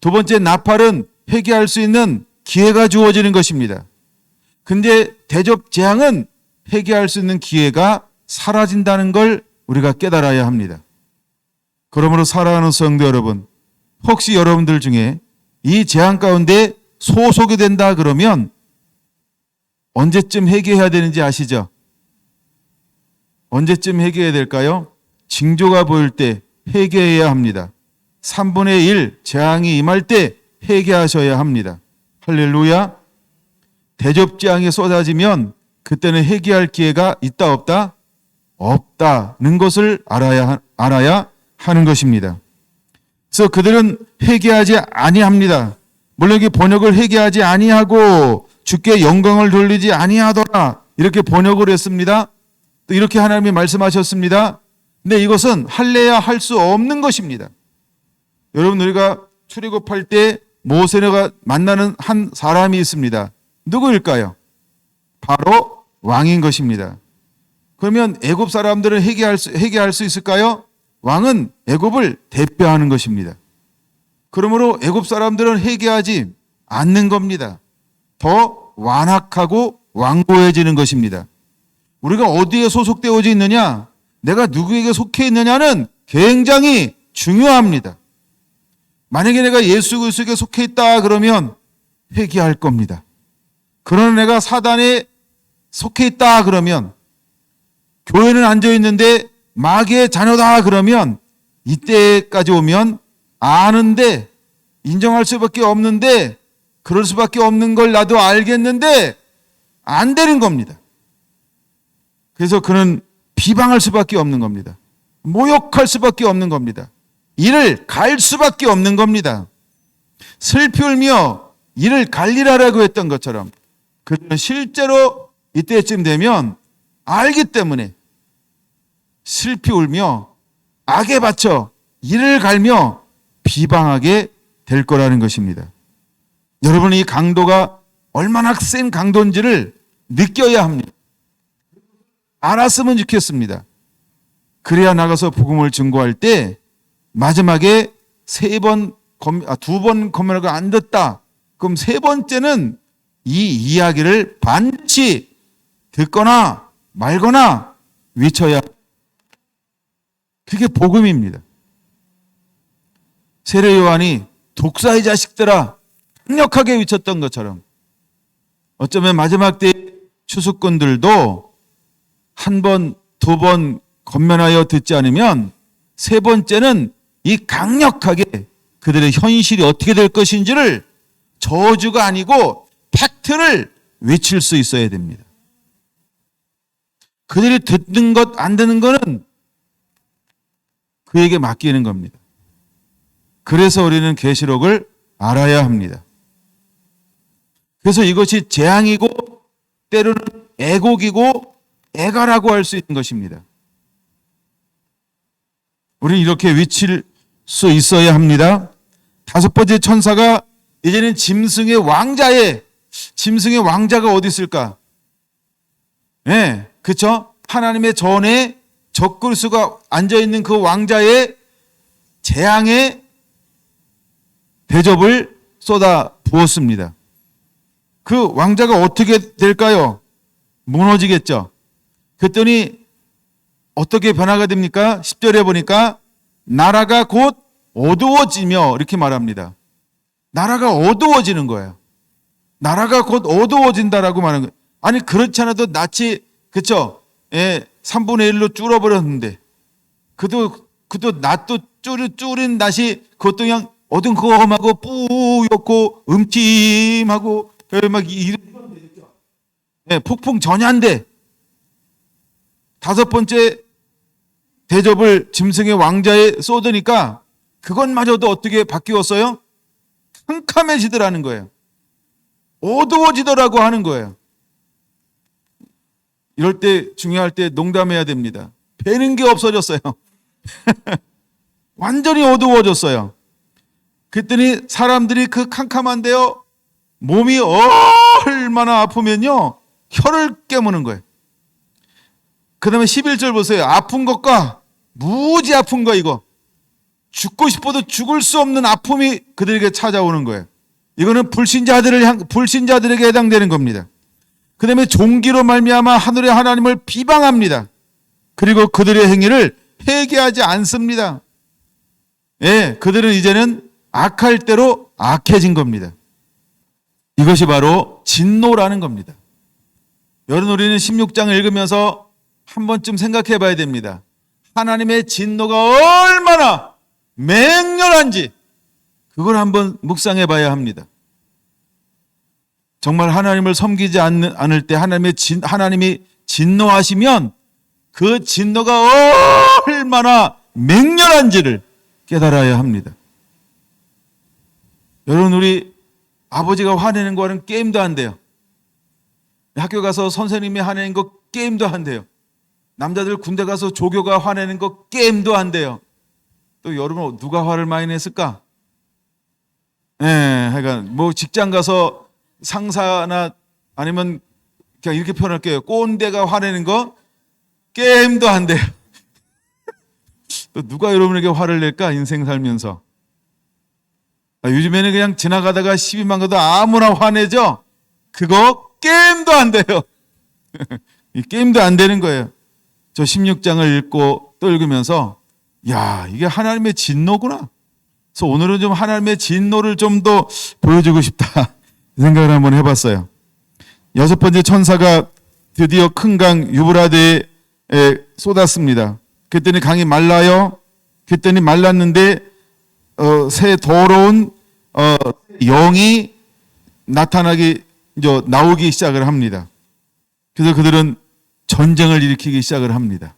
두 번째, 나팔은 회개할 수 있는 기회가 주어지는 것입니다. 근데 대접 재앙은 회개할 수 있는 기회가 사라진다는 걸 우리가 깨달아야 합니다. 그러므로 사랑하는 성도 여러분, 혹시 여러분들 중에 이 재앙 가운데 소속이 된다 그러면 언제쯤 회개해야 되는지 아시죠? 언제쯤 회개해야 될까요? 징조가 보일 때 회개해야 합니다. 3분의 1 재앙이 임할 때 회개하셔야 합니다. 할렐루야. 대접 재앙이 쏟아지면 그때는 회개할 기회가 있다 없다? 없다는 것을 알아야 하는 것입니다. 그래서 그들은 회개하지 아니합니다. 물론 이 번역을 회개하지 아니하고 주께 영광을 돌리지 아니하더라 이렇게 번역을 했습니다. 또 이렇게 하나님이 말씀하셨습니다. 근데 이것은 할래야 할 수 없는 것입니다. 여러분, 우리가 출애굽할 때 모세가 만나는 한 사람이 있습니다. 누구일까요? 바로 왕인 것입니다. 그러면 애굽 사람들은 회개할 수 있을까요? 왕은 애굽을 대표하는 것입니다. 그러므로 애굽 사람들은 회개하지 않는 겁니다. 더 완악하고 완고해지는 것입니다. 우리가 어디에 소속되어져 있느냐, 내가 누구에게 속해 있느냐는 굉장히 중요합니다. 만약에 내가 예수 그리스도에게 속해 있다 그러면 회개할 겁니다. 그러나 내가 사단에 속해 있다 그러면, 교회는 앉아 있는데 마귀의 자녀다 그러면, 이때까지 오면 아는데, 인정할 수밖에 없는데, 그럴 수밖에 없는 걸 나도 알겠는데 안 되는 겁니다. 그래서 그는 비방할 수밖에 없는 겁니다. 모욕할 수밖에 없는 겁니다. 이를 갈 수밖에 없는 겁니다. 슬피 울며 이를 갈리라라고 했던 것처럼 그는 실제로 이때쯤 되면 알기 때문에 슬피 울며 악에 바쳐 이를 갈며 비방하게 될 거라는 것입니다. 여러분, 이 강도가 얼마나 센 강도인지를 느껴야 합니다. 알았으면 좋겠습니다. 그래야 나가서 복음을 증거할 때 마지막에 두 번 검열하고 안 듣다. 그럼 세 번째는 이 이야기를 반드시 듣거나 말거나 외쳐야. 그게 복음입니다. 세례 요한이 독사의 자식들아 강력하게 외쳤던 것처럼 어쩌면 마지막 때 추수꾼들도 한 번, 두 번 권면하여 듣지 않으면 세 번째는 이 강력하게 그들의 현실이 어떻게 될 것인지를 저주가 아니고 팩트를 외칠 수 있어야 됩니다. 그들이 듣는 것, 안 듣는 것은 그에게 맡기는 겁니다. 그래서 우리는 계시록을 알아야 합니다. 그래서 이것이 재앙이고 때로는 애곡이고 애가라고 할 수 있는 것입니다. 우리는 이렇게 외칠 수 있어야 합니다. 다섯 번째 천사가 이제는 짐승의 왕자가 어디 있을까? 네, 그렇죠? 하나님의 전에 적그리스도가 앉아있는 그 왕자의 재앙의 대접을 쏟아 부었습니다. 그 왕자가 어떻게 될까요? 무너지겠죠. 그랬더니 어떻게 변화가 됩니까? 10절에 보니까 나라가 곧 어두워지며 이렇게 말합니다. 나라가 어두워지는 거예요. 나라가 곧 어두워진다라고 말하는 거예요. 아니, 그렇지 않아도 낯이, 그쵸? 예, 3분의 1로 줄어버렸는데 그도 낯도 줄인 낯이 그것도 그냥 어두컴하고 뿌옇고 음침하고 막 이런 예, 폭풍 전야인데 다섯 번째 대접을 짐승의 왕자에 쏟으니까 그것마저도 어떻게 바뀌었어요? 캄캄해지더라는 거예요. 어두워지더라고 하는 거예요. 이럴 때 중요할 때 농담해야 됩니다. 배는 게 없어졌어요. 완전히 어두워졌어요. 그랬더니 사람들이 그 캄캄한데요, 몸이 얼마나 아프면요 혀를 깨무는 거예요. 그 다음에 11절 보세요. 아픈 것과 무지 아픈 거, 이거 죽고 싶어도 죽을 수 없는 아픔이 그들에게 찾아오는 거예요. 이거는 불신자들에게 해당되는 겁니다. 그 다음에 종기로 말미암아 하늘의 하나님을 비방합니다. 그리고 그들의 행위를 회개하지 않습니다. 예, 그들은 이제는 악할 대로 악해진 겁니다. 이것이 바로 진노라는 겁니다. 여러분, 우리는 16장을 읽으면서 한 번쯤 생각해 봐야 됩니다. 하나님의 진노가 얼마나 맹렬한지 그걸 한번 묵상해 봐야 합니다. 정말 하나님을 섬기지 않을 때 하나님이 진노하시면 그 진노가 얼마나 맹렬한지를 깨달아야 합니다. 여러분, 우리 아버지가 화내는 거는 게임도 안 돼요. 학교 가서 선생님이 화내는 거 게임도 안 돼요. 남자들 군대 가서 조교가 화내는 거 게임도 안 돼요. 또 여러분, 누가 화를 많이 냈을까? 하여간 뭐 직장 가서 상사나 아니면 그냥 이렇게 표현할게요. 꼰대가 화내는 거 게임도 안 돼요. 또 누가 여러분에게 화를 낼까? 인생 살면서. 요즘에는 그냥 지나가다가 시비만 가도 아무나 화내죠? 그거 게임도 안 돼요. 이 게임도 안 되는 거예요. 저 16장을 읽고 또 읽으면서 야, 이게 하나님의 진노구나. 그래서 오늘은 좀 하나님의 진노를 좀 더 보여주고 싶다 생각을 한번 해봤어요. 6번째 천사가 드디어 큰 강 유브라데에 쏟았습니다. 그랬더니 강이 말라요. 그랬더니 말랐는데 새 더러운 영이 나오기 시작을 합니다. 그래서 그들은 전쟁을 일으키기 시작을 합니다.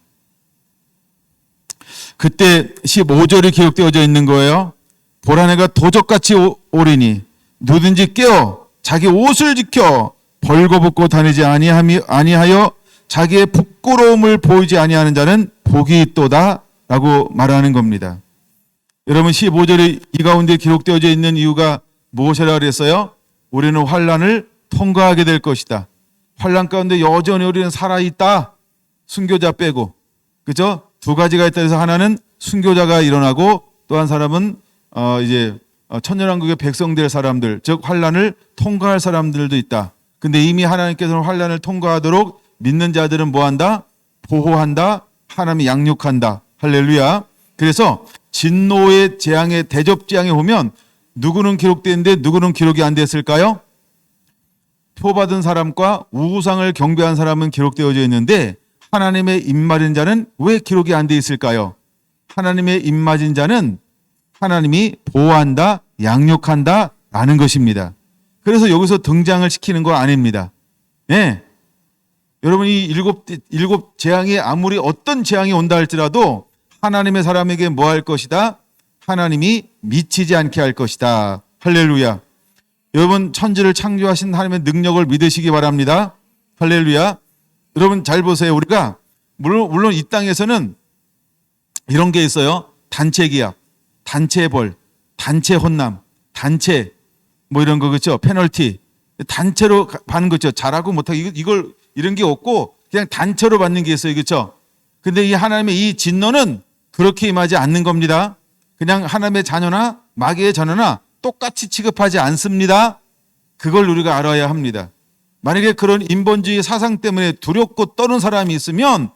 그때 15절이 기록되어져 있는 거예요. 보라내가 도적같이 오리니 누든지 깨어 자기 옷을 지켜 벌거벗고 다니지 아니하여 자기의 부끄러움을 보이지 아니하는 자는 복이 있도다 라고 말하는 겁니다. 여러분, 15절이 이 가운데 기록되어져 있는 이유가 무엇이라 그랬어요? 우리는 환난을 통과하게 될 것이다. 환난 가운데 여전히 우리는 살아있다. 순교자 빼고. 그죠? 두 가지가 있다 해서 하나는 순교자가 일어나고 또 한 사람은 이제 천년왕국의 백성 될 사람들, 즉 환난을 통과할 사람들도 있다. 근데 이미 하나님께서는 환난을 통과하도록 믿는 자들은 뭐한다? 보호한다. 하나님이 양육한다. 할렐루야. 그래서 진노의 재앙의 대접 재앙에 보면 누구는 기록되는데 누구는 기록이 안 됐을까요? 표받은 사람과 우상을 경배한 사람은 기록되어져 있는데 하나님의 입맞은 자는 왜 기록이 안 돼 있을까요? 하나님의 입맞은 자는 하나님이 보호한다, 양육한다 라는 것입니다. 그래서 여기서 등장을 시키는 거 아닙니다. 네. 여러분, 이 일곱 재앙이 아무리 어떤 재앙이 온다 할지라도 하나님의 사람에게 뭐 할 것이다? 하나님이 미치지 않게 할 것이다. 할렐루야. 여러분, 천지를 창조하신 하나님의 능력을 믿으시기 바랍니다. 할렐루야. 여러분 잘 보세요. 우리가 물론 이 땅에서는 이런 게 있어요. 단체 기합, 단체 벌, 단체 혼남, 단체 뭐 이런 거 그렇죠. 페널티. 단체로 받는 거죠. 잘하고 못하고 이걸 이런 게 없고 그냥 단체로 받는 게 있어요. 그렇죠? 근데 이 하나님의 이 진노는 그렇게 임하지 않는 겁니다. 그냥 하나님의 자녀나 마귀의 자녀나 똑같이 취급하지 않습니다. 그걸 우리가 알아야 합니다. 만약에 그런 인본주의 사상 때문에 두렵고 떠는 사람이 있으면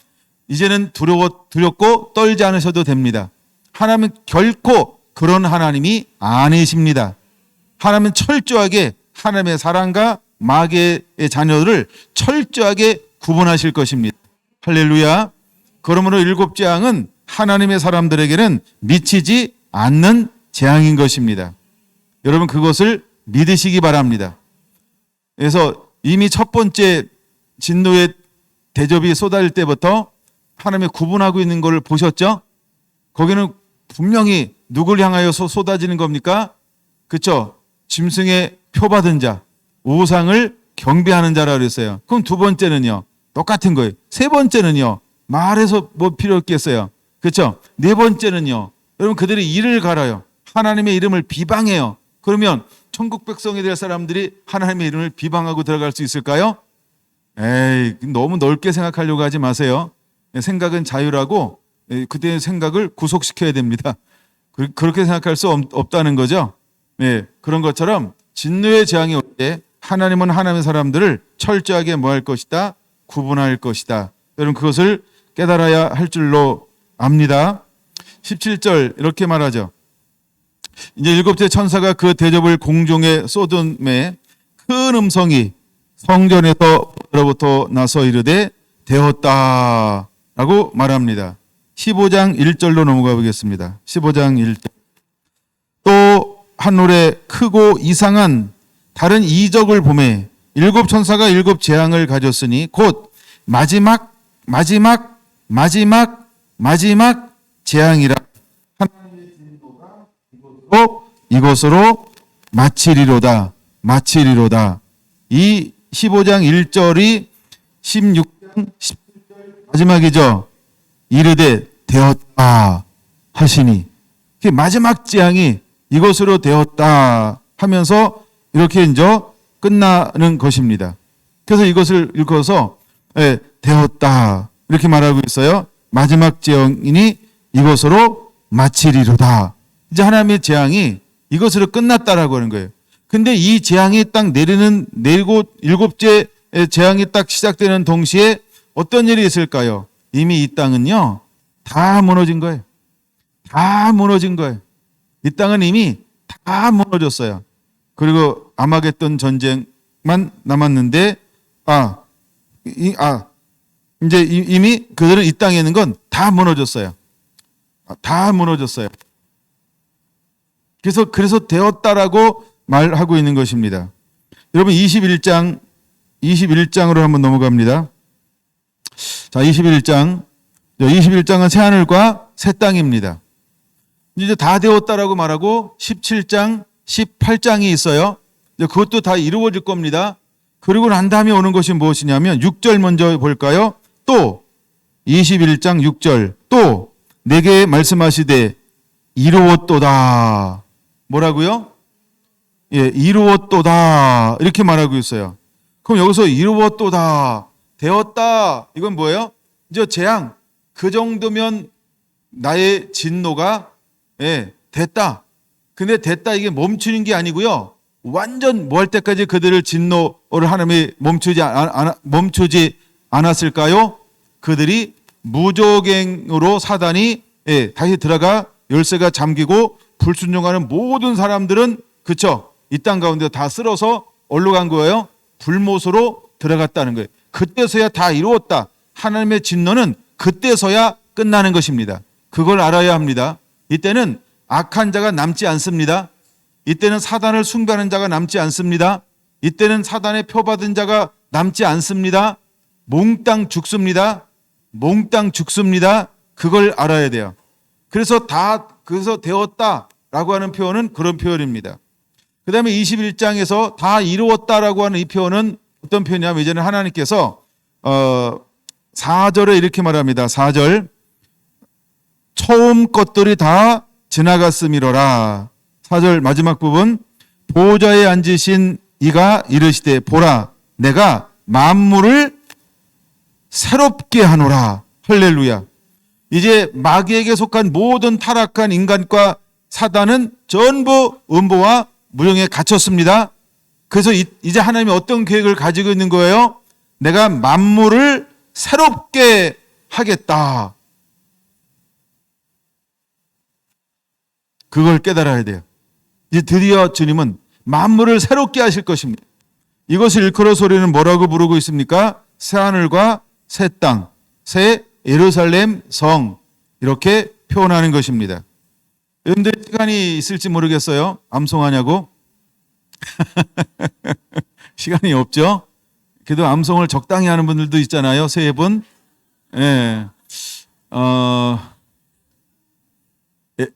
이제는 두렵고 떨지 않으셔도 됩니다. 하나님은 결코 그런 하나님이 아니십니다. 하나님은 철저하게 하나님의 사랑과 마귀의 자녀들을 철저하게 구분하실 것입니다. 할렐루야. 그러므로 일곱 재앙은 하나님의 사람들에게는 미치지 않는 재앙인 것입니다. 여러분 그것을 믿으시기 바랍니다. 그래서 이미 첫 번째 진노의 대접이 쏟아질 때부터 하나님이 구분하고 있는 것을 보셨죠? 거기는 분명히 누굴 향하여 쏟아지는 겁니까? 그렇죠? 짐승의 표받은 자, 우상을 경배하는 자라 그랬어요. 그럼 두 번째는요? 똑같은 거예요. 세 번째는요? 말해서 뭐 필요 없겠어요. 그렇죠? 네 번째는요? 여러분 그들이 이를 갈아요. 하나님의 이름을 비방해요. 그러면 천국 백성이 될 사람들이 하나님의 이름을 비방하고 들어갈 수 있을까요? 에이, 너무 넓게 생각하려고 하지 마세요. 생각은 자유라고 그때의 생각을 구속시켜야 됩니다. 그렇게 생각할 수 없다는 거죠. 네, 그런 것처럼 진노의 재앙이 올 때 하나님은 하나님의 사람들을 철저하게 뭐 할 것이다? 구분할 것이다. 여러분 그것을 깨달아야 할 줄로 압니다. 17절 이렇게 말하죠. 이제 일곱째 천사가 그 대접을 공중에 쏟음에 큰 음성이 성전에서로부터 나서 이르되 되었다 라고 말합니다. 15장 1절로 넘어가 보겠습니다. 15장 1절. 또 한 노래 크고 이상한 다른 이적을 보매 일곱 천사가 일곱 재앙을 가졌으니 곧 마지막 마지막 재앙이라 하나님의 진노가 이것으로 마치리로다. 이 15장 1절이 16장 17절 마지막이죠. 이르되 되었다 하시니, 마지막 재앙이 이것으로 되었다 하면서 이렇게 이제 끝나는 것입니다. 그래서 이것을 읽어서 되었다 이렇게 말하고 있어요. 마지막 재앙이니 이것으로 마치리로다. 이제 하나님의 재앙이 이것으로 끝났다라고 하는 거예요. 근데 이 재앙이 딱 내리고 일곱째 재앙이 딱 시작되는 동시에 어떤 일이 있을까요? 이미 이 땅은요 다 무너진 거예요. 다 무너진 거예요. 이 땅은 이미 다 무너졌어요. 그리고 아마겟돈 전쟁만 남았는데 이제 이미 그들은 이 땅에 있는 건 다 무너졌어요. 다 무너졌어요. 그래서 되었다라고 말하고 있는 것입니다. 여러분 21장으로 한번 넘어갑니다. 자, 21장은 새하늘과 새 땅입니다. 이제 다 되었다라고 말하고 17장, 18장이 있어요. 그것도 다 이루어질 겁니다. 그리고 난 다음에 오는 것이 무엇이냐면 6절 먼저 볼까요? 또 21장 6절 또 내게 말씀하시되 이루었도다. 뭐라고요? 이루었도다 이렇게 말하고 있어요. 그럼 여기서 이루었도다, 되었다, 이건 뭐예요? 이제 재앙, 그 정도면 나의 진노가 됐다. 근데 됐다 이게 멈추는 게 아니고요. 완전 뭐 할 때까지 그들을 진노를 하나님이 멈추지 않았을까요? 그들이 무저갱으로 사단이 다시 들어가 열쇠가 잠기고 불순종하는 모든 사람들은 그쵸? 이 땅 가운데 다 쓸어서 어디로 간 거예요? 불못으로 들어갔다는 거예요. 그때서야 다 이루었다. 하나님의 진노는 그때서야 끝나는 것입니다. 그걸 알아야 합니다. 이때는 악한 자가 남지 않습니다. 이때는 사단을 숭배하는 자가 남지 않습니다. 이때는 사단의 표받은 자가 남지 않습니다. 몽땅 죽습니다. 그걸 알아야 돼요. 그래서 되었다라고 하는 표현은 그런 표현입니다. 그 다음에 21장에서 다 이루었다라고 하는 이 표현은 어떤 표현이냐면 이제는 하나님께서 4절에 이렇게 말합니다. 4절 처음 것들이 다 지나갔음이로라. 4절 마지막 부분 보좌에 앉으신 이가 이르시되 보라 내가 만물을 새롭게 하노라. 할렐루야. 이제 마귀에게 속한 모든 타락한 인간과 사단은 전부 음보와 무령에 갇혔습니다. 그래서 이제 하나님이 어떤 계획을 가지고 있는 거예요? 내가 만물을 새롭게 하겠다. 그걸 깨달아야 돼요. 이제 드디어 주님은 만물을 새롭게 하실 것입니다. 이것을 일컬어서 우리는 뭐라고 부르고 있습니까? 새하늘과 새 땅, 새 예루살렘 성 이렇게 표현하는 것입니다. 여러분들 시간이 있을지 모르겠어요. 암송하냐고? 시간이 없죠? 그래도 암송을 적당히 하는 분들도 있잖아요. 세 분.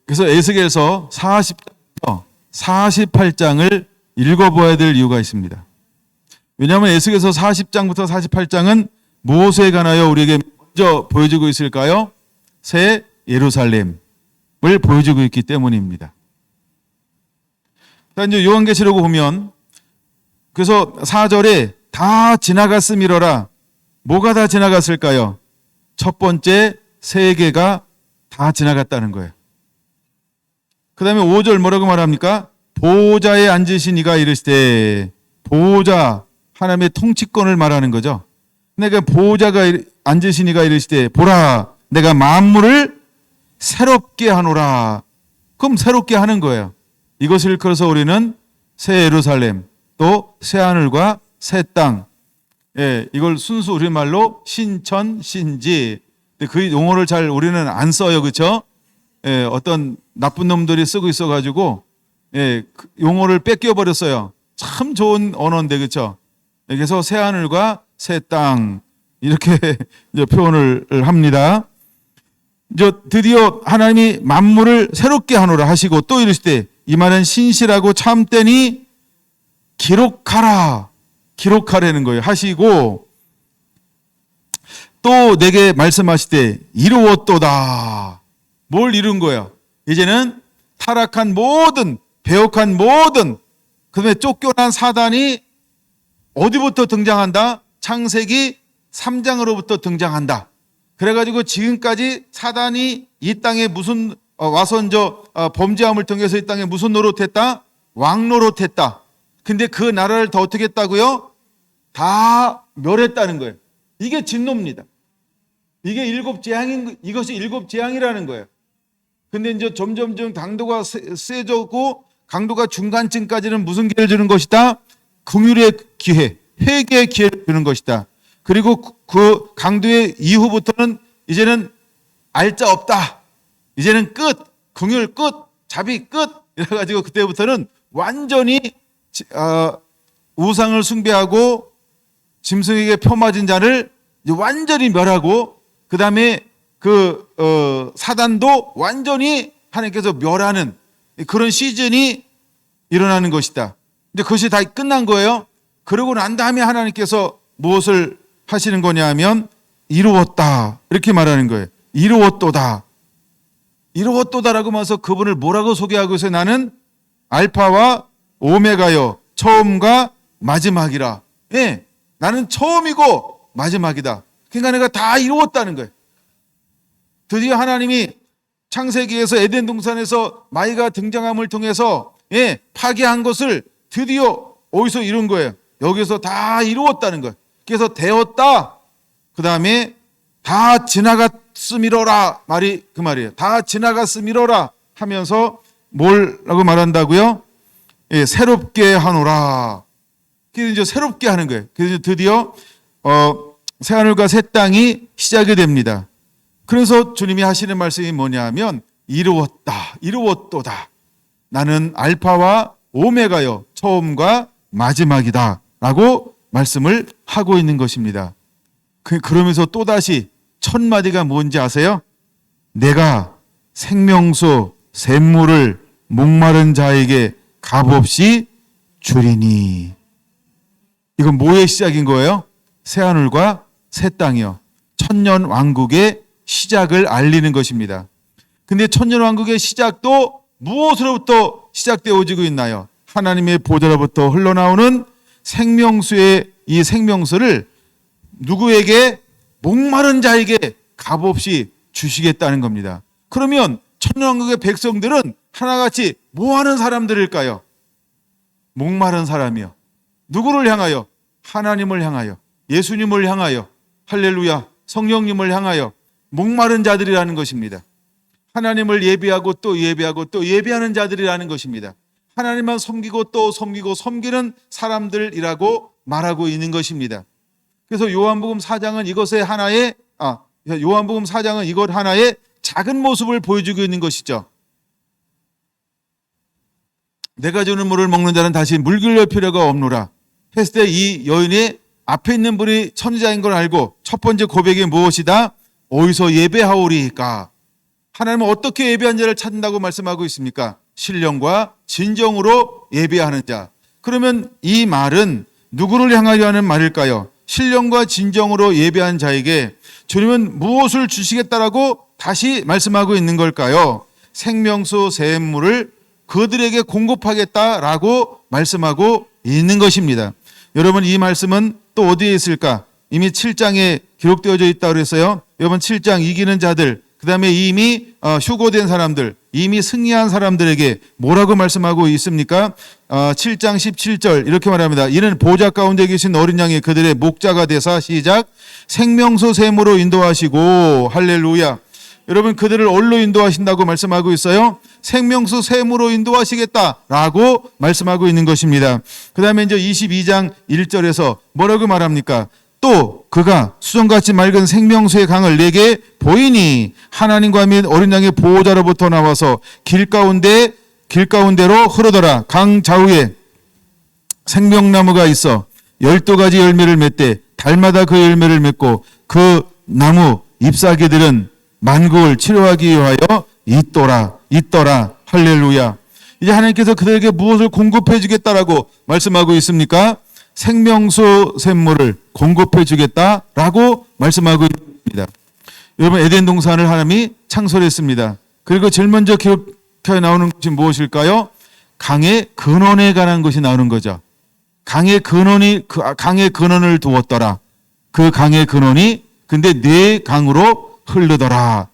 그래서 에스겔서 40장부터 48장을 읽어봐야 될 이유가 있습니다. 왜냐하면 에스겔서 40장부터 48장은 무엇에 관하여 우리에게 먼저 보여주고 있을까요? 새 예루살렘을 보여주고 있기 때문입니다. 자, 이제 요한계시록 보면 그래서 4절에 다 지나갔음이로라. 뭐가 다 지나갔을까요? 첫 번째 세계가 다 지나갔다는 거예요. 그 다음에 5절 뭐라고 말합니까? 보좌에 앉으신 이가 이르시되 보좌 하나님의 통치권을 말하는 거죠. 그러니까 보좌가 앉으신 이가 이르시되 보라 내가 만물을 새롭게 하노라. 그럼 새롭게 하는 거예요. 이것을 일컬어서 우리는 새 예루살렘 또 새 하늘과 새 땅, 이걸 순수 우리말로 신천 신지. 그 용어를 잘 우리는 안 써요, 그렇죠? 어떤 나쁜 놈들이 쓰고 있어가지고 그 용어를 뺏겨 버렸어요. 참 좋은 언어인데, 그렇죠? 그래서 새 하늘과 새 땅, 이렇게 이제 표현을 합니다. 이제 드디어 하나님이 만물을 새롭게 하노라 하시고 또 이르시되 이 말은 신실하고 참되니 기록하라는 거예요. 하시고 또 내게 말씀하시되 이루었도다. 뭘 이룬 거예요? 이제는 타락한 모든, 배역한 모든, 그다음에 쫓겨난 사단이 어디부터 등장한다? 창세기 3장으로부터 등장한다. 그래가지고 지금까지 사단이 이 땅에 무슨 와서 범죄함을 통해서 이 땅에 무슨 노릇했다? 왕노릇했다. 근데 그 나라를 더 어떻게 했다고요? 다 멸했다는 거예요. 이게 진노입니다. 이게 이것이 일곱 재앙이라는 거예요. 근데 이제 점점 강도가 세졌고 강도가 중간쯤까지는 무슨 기회를 주는 것이다? 긍휼의 기회, 회개의 기회를 주는 것이다. 그리고 그 강도의 이후부터는 이제는 알자 없다. 이제는 끝, 긍휼 끝, 자비 끝. 이래가지고 그때부터는 완전히 우상을 숭배하고 짐승에게 펴맞은 자를 완전히 멸하고 그 다음에 사단도 완전히 하나님께서 멸하는 그런 시즌이 일어나는 것이다. 이제 그것이 다 끝난 거예요. 그러고 난 다음에 하나님께서 무엇을 하시는 거냐 하면 이루었다. 이렇게 말하는 거예요. 이루었도다라고 하면서 그분을 뭐라고 소개하고 있어요? 나는 알파와 오메가요. 처음과 마지막이라. 예, 나는 처음이고 마지막이다. 그러니까 내가 다 이루었다는 거예요. 드디어 하나님이 창세기에서 에덴 동산에서 마귀가 등장함을 통해서 파괴한 것을 드디어 어디서 이룬 거예요? 여기서 다 이루었다는 거예요. 그래서 되었다. 그 다음에 다 지나갔음이로라 말이 그 말이에요. 다 지나갔음이로라 하면서 뭐라고 말한다고요? 새롭게 하노라. 그래서 이제 새롭게 하는 거예요. 그래서 드디어 새하늘과 새 땅이 시작이 됩니다. 그래서 주님이 하시는 말씀이 뭐냐면 이루었도다. 나는 알파와 오메가요. 처음과 마지막이다. 라고 말씀을 하고 있는 것입니다. 그러면서 또다시 첫 마디가 뭔지 아세요? 내가 생명수 샘물을 목마른 자에게 값없이 주리니. 이건 뭐의 시작인 거예요? 새하늘과 새 땅이요. 천년 왕국의 시작을 알리는 것입니다. 근데 천년 왕국의 시작도 무엇으로부터 시작되어지고 있나요? 하나님의 보좌로부터 흘러나오는 생명수의 이 생명수를 누구에게? 목마른 자에게 값없이 주시겠다는 겁니다. 그러면 천년왕국의 백성들은 하나같이 뭐 하는 사람들일까요? 목마른 사람이요. 누구를 향하여? 하나님을 향하여, 예수님을 향하여, 할렐루야, 성령님을 향하여 목마른 자들이라는 것입니다. 하나님을 예배하고 또 예배하고 또 예배하는 자들이라는 것입니다. 하나님만 섬기고 또 섬기고 섬기는 사람들이라고 말하고 있는 것입니다. 그래서 요한복음 4장은 요한복음 4장은 이것 하나의 작은 모습을 보여주고 있는 것이죠. 내가 주는 물을 먹는 자는 다시 물 길릴 필요가 없노라 했을 때 이 여인의 앞에 있는 분이 선지자인 걸 알고 첫 번째 고백이 무엇이다? 어디서 예배하오리까? 하나님은 어떻게 예배한 자를 찾는다고 말씀하고 있습니까? 신령과 진정으로 예배하는 자. 그러면 이 말은 누구를 향하여 하는 말일까요? 신령과 진정으로 예배한 자에게 주님은 무엇을 주시겠다라고 다시 말씀하고 있는 걸까요? 생명수 샘물을 그들에게 공급하겠다라고 말씀하고 있는 것입니다. 여러분, 이 말씀은 또 어디에 있을까? 이미 7장에 기록되어져 있다고 그랬어요. 여러분, 7장 이기는 자들, 그 다음에 이미 휴거된 사람들, 이미 승리한 사람들에게 뭐라고 말씀하고 있습니까? 7장 17절 이렇게 말합니다. 이는 보좌 가운데 계신 어린 양이 그들의 목자가 되사 시작 생명수 샘으로 인도하시고 할렐루야. 여러분, 그들을 어디로 인도하신다고 말씀하고 있어요? 생명수 샘으로 인도하시겠다라고 말씀하고 있는 것입니다. 그 다음에 이제 22장 1절에서 뭐라고 말합니까? 또 그가 수정같이 맑은 생명수의 강을 내게 보이니 하나님과 및 어린 양의 보호자로부터 나와서 길가운데로 흐르더라. 강 좌우에 생명나무가 있어 12가지 열매를 맺되 달마다 그 열매를 맺고 그 나무 잎사귀들은 만국을 치료하기 위하여 있더라. 할렐루야. 이제 하나님께서 그들에게 무엇을 공급해 주겠다라고 말씀하고 있습니까? 생명수 샘물을 공급해 주겠다라고 말씀하고 있습니다. 여러분, 에덴 동산을 하나님이 창설했습니다. 그리고 제일 먼저 기록해 나오는 것이 무엇일까요? 강의 근원에 관한 것이 나오는 거죠. 강의 근원을 두었더라. 그 강의 근원이 근데 네 강으로 흐르더라.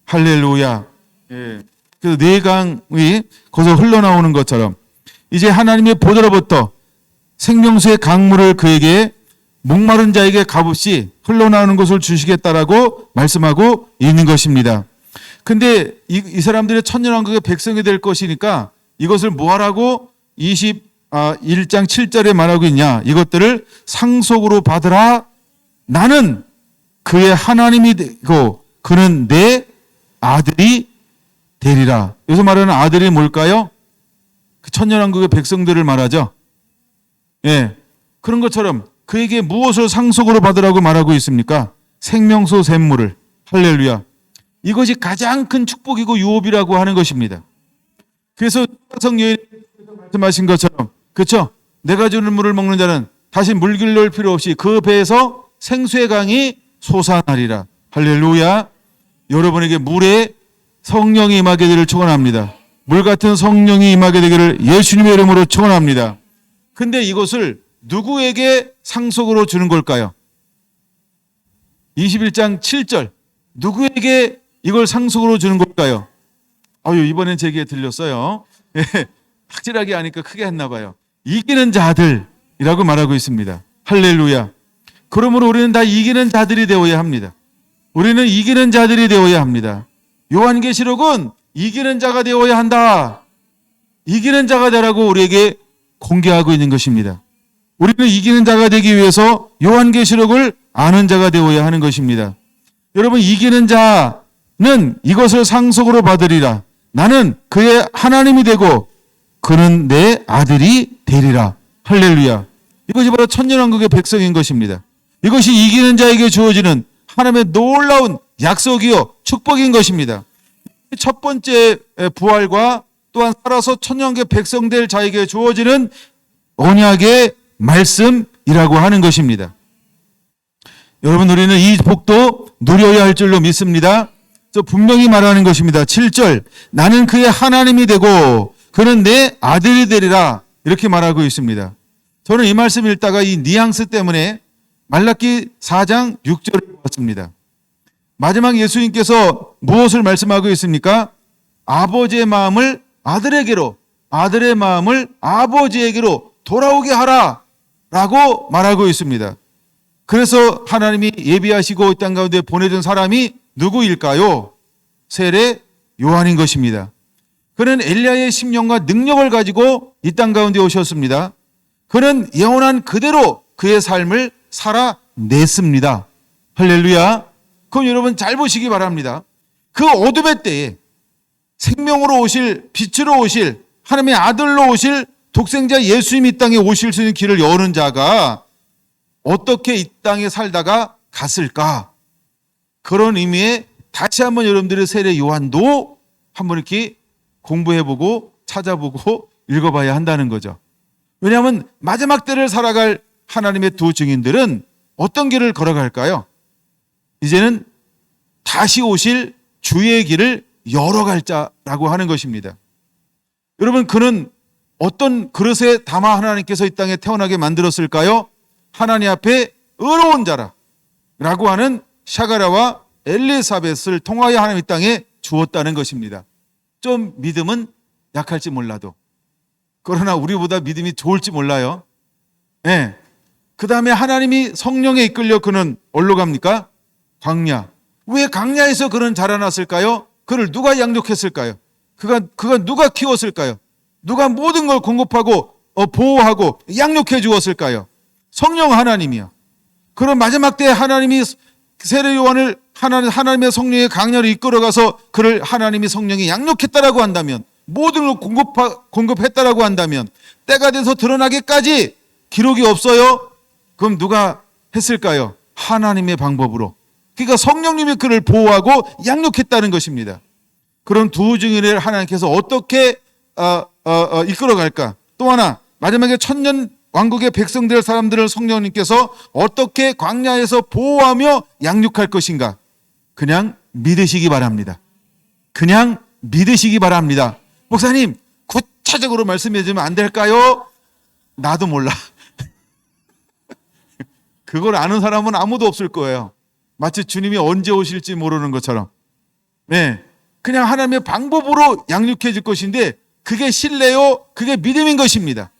할렐루야. 예. 그래서 네 강이 거기서 흘러나오는 것처럼 이제 하나님의 보좌로부터 생명수의 강물을 그에게 목마른 자에게 값없이 흘러나오는 것을 주시겠다라고 말씀하고 있는 것입니다. 근데 이 사람들의 천년왕국의 백성이 될 것이니까 이것을 뭐하라고 1장 7절에 말하고 있냐. 이것들을 상속으로 받으라. 나는 그의 하나님이 되고 그는 내 아들이 되리라. 여기서 말하는 아들이 뭘까요? 그 천년왕국의 백성들을 말하죠. 예, 그런 것처럼 그에게 무엇을 상속으로 받으라고 말하고 있습니까? 생명수 샘물을. 할렐루야. 이것이 가장 큰 축복이고 유업이라고 하는 것입니다. 그래서 성령이 말씀하신 것처럼, 그렇죠? 내가 주는 물을 먹는 자는 다시 물 길러올 필요 없이 그 배에서 생수의 강이 솟아나리라. 할렐루야. 여러분에게 물에 성령이 임하게 되기를 축원합니다. 물 같은 성령이 임하게 되기를 예수님의 이름으로 축원합니다. 근데 이것을 누구에게 상속으로 주는 걸까요? 21장 7절. 누구에게 이걸 상속으로 주는 걸까요? 이번엔 제게 들렸어요. 예, 확실하게 하니까 크게 했나 봐요. 이기는 자들이라고 말하고 있습니다. 할렐루야. 그러므로 우리는 다 이기는 자들이 되어야 합니다. 우리는 이기는 자들이 되어야 합니다. 요한계시록은 이기는 자가 되어야 한다. 이기는 자가 되라고 우리에게 공개하고 있는 것입니다. 우리는 이기는 자가 되기 위해서 요한계시록을 아는 자가 되어야 하는 것입니다. 여러분, 이기는 자는 이것을 상속으로 받으리라. 나는 그의 하나님이 되고 그는 내 아들이 되리라. 할렐루야. 이것이 바로 천년왕국의 백성인 것입니다. 이것이 이기는 자에게 주어지는 하나님의 놀라운 약속이요 축복인 것입니다. 첫 번째 부활과 또한 살아서 천년왕국의 백성 될 자에게 주어지는 언약의 말씀이라고 하는 것입니다. 여러분, 우리는 이 복도 누려야 할 줄로 믿습니다. 저 분명히 말하는 것입니다. 7절. 나는 그의 하나님이 되고 그는 내 아들이 되리라. 이렇게 말하고 있습니다. 저는 이 말씀 읽다가 이 뉘앙스 때문에 말라기 4장 6절을 봤습니다. 마지막 예수님께서 무엇을 말씀하고 있습니까? 아버지의 마음을 아들에게로, 아들의 마음을 아버지에게로 돌아오게 하라 라고 말하고 있습니다. 그래서 하나님이 예비하시고 이 땅 가운데 보내준 사람이 누구일까요? 세례 요한인 것입니다. 그는 엘리야의 심령과 능력을 가지고 이 땅 가운데 오셨습니다. 그는 예언한 그대로 그의 삶을 살아냈습니다. 할렐루야. 그럼 여러분 잘 보시기 바랍니다. 그 어둠의 때에 생명으로 오실, 빛으로 오실, 하나님의 아들로 오실 독생자 예수님이 이 땅에 오실 수 있는 길을 여는 자가 어떻게 이 땅에 살다가 갔을까? 그런 의미에 다시 한번 여러분들의 세례 요한도 한번 이렇게 공부해보고 찾아보고 읽어봐야 한다는 거죠. 왜냐하면 마지막 때를 살아갈 하나님의 두 증인들은 어떤 길을 걸어갈까요? 이제는 다시 오실 주의 길을 열어갈 자라고 하는 것입니다. 여러분, 그는 어떤 그릇에 담아 하나님께서 이 땅에 태어나게 만들었을까요? 하나님 앞에 의로운 자라고 하는 샤가랴와 엘리사벳을 통하여 하나님 이 땅에 주었다는 것입니다. 좀 믿음은 약할지 몰라도, 그러나 우리보다 믿음이 좋을지 몰라요. 네. 그 다음에 하나님이 성령에 이끌려 그는 어디로 갑니까? 광야. 왜 광야에서 그는 자라났을까요? 그를 누가 양육했을까요? 그가 누가 키웠을까요? 누가 모든 걸 공급하고 보호하고 양육해 주었을까요? 성령 하나님이요. 그런 마지막 때에 하나님이 세례 요한을 하나님의 성령의 강렬히 이끌어가서 그를 하나님이 성령이 양육했다라고 한다면, 모든 걸 공급했다라고 한다면, 때가 돼서 드러나기까지 기록이 없어요? 그럼 누가 했을까요? 하나님의 방법으로. 그러니까 성령님이 그를 보호하고 양육했다는 것입니다. 그런 두 증인을 하나님께서 어떻게 이끌어갈까? 또 하나, 마지막에 천년 왕국의 백성 될 사람들을 성령님께서 어떻게 광야에서 보호하며 양육할 것인가? 그냥 믿으시기 바랍니다. 그냥 믿으시기 바랍니다. 목사님, 구체적으로 말씀해 주면 안 될까요? 나도 몰라. 그걸 아는 사람은 아무도 없을 거예요. 마치 주님이 언제 오실지 모르는 것처럼. 네, 그냥 하나님의 방법으로 양육해 줄 것인데 그게 신뢰요, 그게 믿음인 것입니다.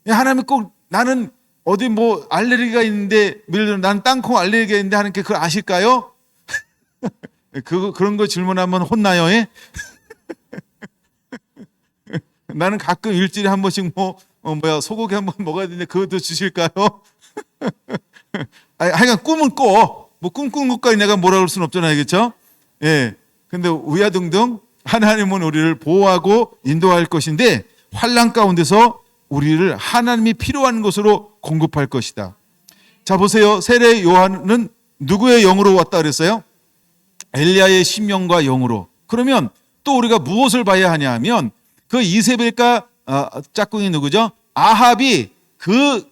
하나님이 꼭 나는 어디 뭐 알레르기가 있는데, 예를 들어 나는 땅콩 알레르기가 있는데 하나님께 그걸 아실까요? 그런 거 질문하면 혼나요. 예? 나는 가끔 일주일에 한 번씩 소고기 한 번 먹어야 되는데 그것도 주실까요? 하여간 꿈은 꿔. 뭐 꿈꾸는 것까지 내가 뭐라 그럴 수는 없잖아요. 그렇죠? 예. 근데 우야등등 하나님은 우리를 보호하고 인도할 것인데 환난 가운데서 우리를 하나님이 필요한 것으로 공급할 것이다. 자, 보세요. 세례 요한은 누구의 영으로 왔다 그랬어요? 엘리야의 심령과 영으로. 그러면 또 우리가 무엇을 봐야 하냐 하면 그 이세벨과 짝꿍이 누구죠? 아합이 그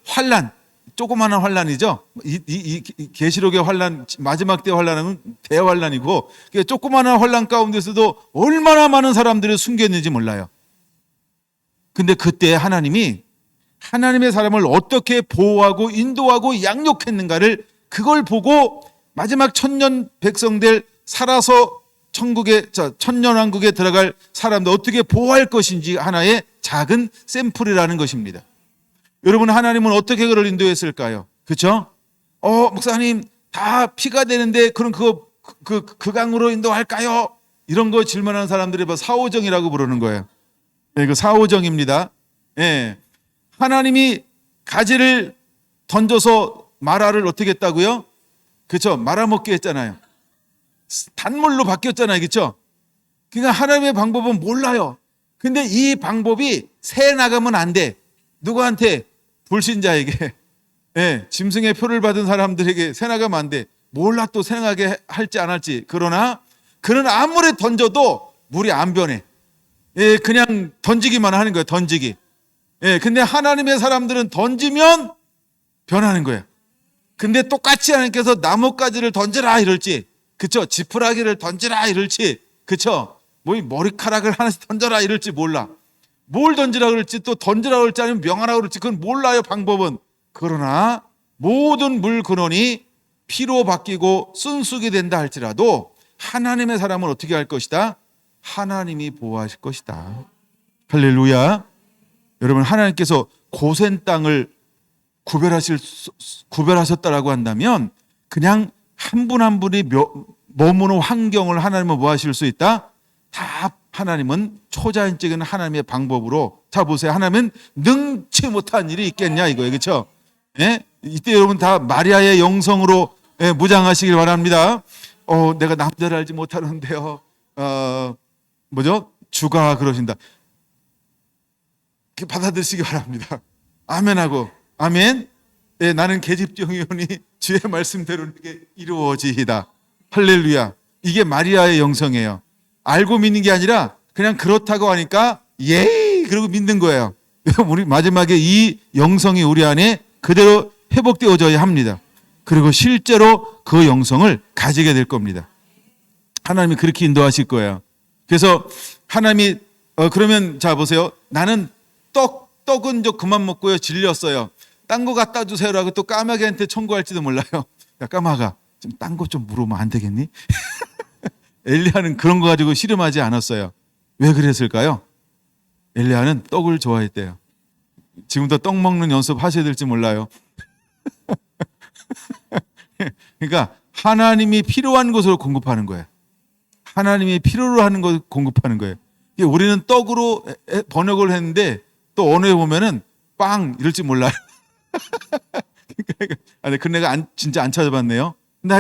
환난, 조그마한 환난이죠. 이 계시록의 환난, 마지막 때 환난은 대환난이고, 조그마한 환난 가운데서도 얼마나 많은 사람들이 숨겼는지 몰라요. 근데 그때 하나님이 하나님의 사람을 어떻게 보호하고 인도하고 양육했는가를, 그걸 보고 마지막 천년 백성들 살아서 천년왕국에 들어갈 사람들 어떻게 보호할 것인지 하나의 작은 샘플이라는 것입니다. 여러분, 하나님은 어떻게 그를 인도했을까요? 그렇죠? 목사님, 다 피가 되는데 그럼 그 강으로 인도할까요? 이런 거 질문하는 사람들이 사오정이라고 부르는 거예요. 네, 그 사오정입니다. 네. 하나님이 가지를 던져서 마라를 어떻게 했다고요? 그렇죠? 말아먹게 했잖아요. 단물로 바뀌었잖아요. 그렇죠? 그러니까 하나님의 방법은 몰라요. 근데 이 방법이 새 나가면 안 돼. 누구한테? 불신자에게. 네, 짐승의 표를 받은 사람들에게 새 나가면 안 돼. 몰라 또 새 나가게 할지 안 할지. 그러나 그는 아무리 던져도 물이 안 변해. 예, 그냥 던지기만 하는 거예요. 던지기. 예, 근데 하나님의 사람들은 던지면 변하는 거예요. 근데 똑같이 하나님께서 나뭇가지를 던져라 이럴지, 그쵸? 지푸라기를 던져라 이럴지, 그쵸? 뭐 머리카락을 하나씩 던져라 이럴지 몰라. 뭘 던지라 그럴지, 또 던지라 그럴지 아니면 명하라 그럴지 그건 몰라요, 방법은. 그러나 모든 물 근원이 피로 바뀌고 순수게 된다 할지라도 하나님의 사람은 어떻게 할 것이다? 하나님이 보호하실 것이다. 할렐루야. 여러분, 하나님께서 고센 땅을 구별하셨다라고 한다면 그냥 한 분 한 분이 머무는 환경을 하나님은 뭐 하실 수 있다? 다 하나님은 초자연적인 하나님의 방법으로. 자, 보세요. 하나님은 능치 못한 일이 있겠냐 이거예요. 그렇죠? 예? 이때 여러분 다 마리아의 영성으로 무장하시길 바랍니다. 내가 남자를 알지 못하는데요. 뭐죠? 주가 그러신다. 받아들이시기 바랍니다. 아멘하고 아멘. 네, 나는 계집종이오니 주의 말씀대로 이렇게 이루어지이다. 할렐루야. 이게 마리아의 영성이에요. 알고 믿는 게 아니라 그냥 그렇다고 하니까 예이 그러고 믿는 거예요. 우리 마지막에 이 영성이 우리 안에 그대로 회복되어져야 합니다. 그리고 실제로 그 영성을 가지게 될 겁니다. 하나님이 그렇게 인도하실 거예요. 그래서 하나님이 그러면 자 보세요. 나는 떡은 좀 그만 먹고요. 질렸어요. 딴 거 갖다 주세요라고 또 까마귀한테 청구할지도 몰라요. 야, 까마가 좀 딴 거 좀 물으면 안 되겠니? 엘리야는 그런 거 가지고 씨름하지 않았어요. 왜 그랬을까요? 엘리야는 떡을 좋아했대요. 지금도 떡 먹는 연습 하셔야 될지 몰라요. 그러니까 하나님이 필요한 것으로 공급하는 거예요. 하나님이 필요로 하는 걸 공급하는 거예요. 우리는 떡으로 번역을 했는데 또 언어에 보면은 빵 이럴지 몰라요. 근데 내가 진짜 안 찾아봤네요. 근데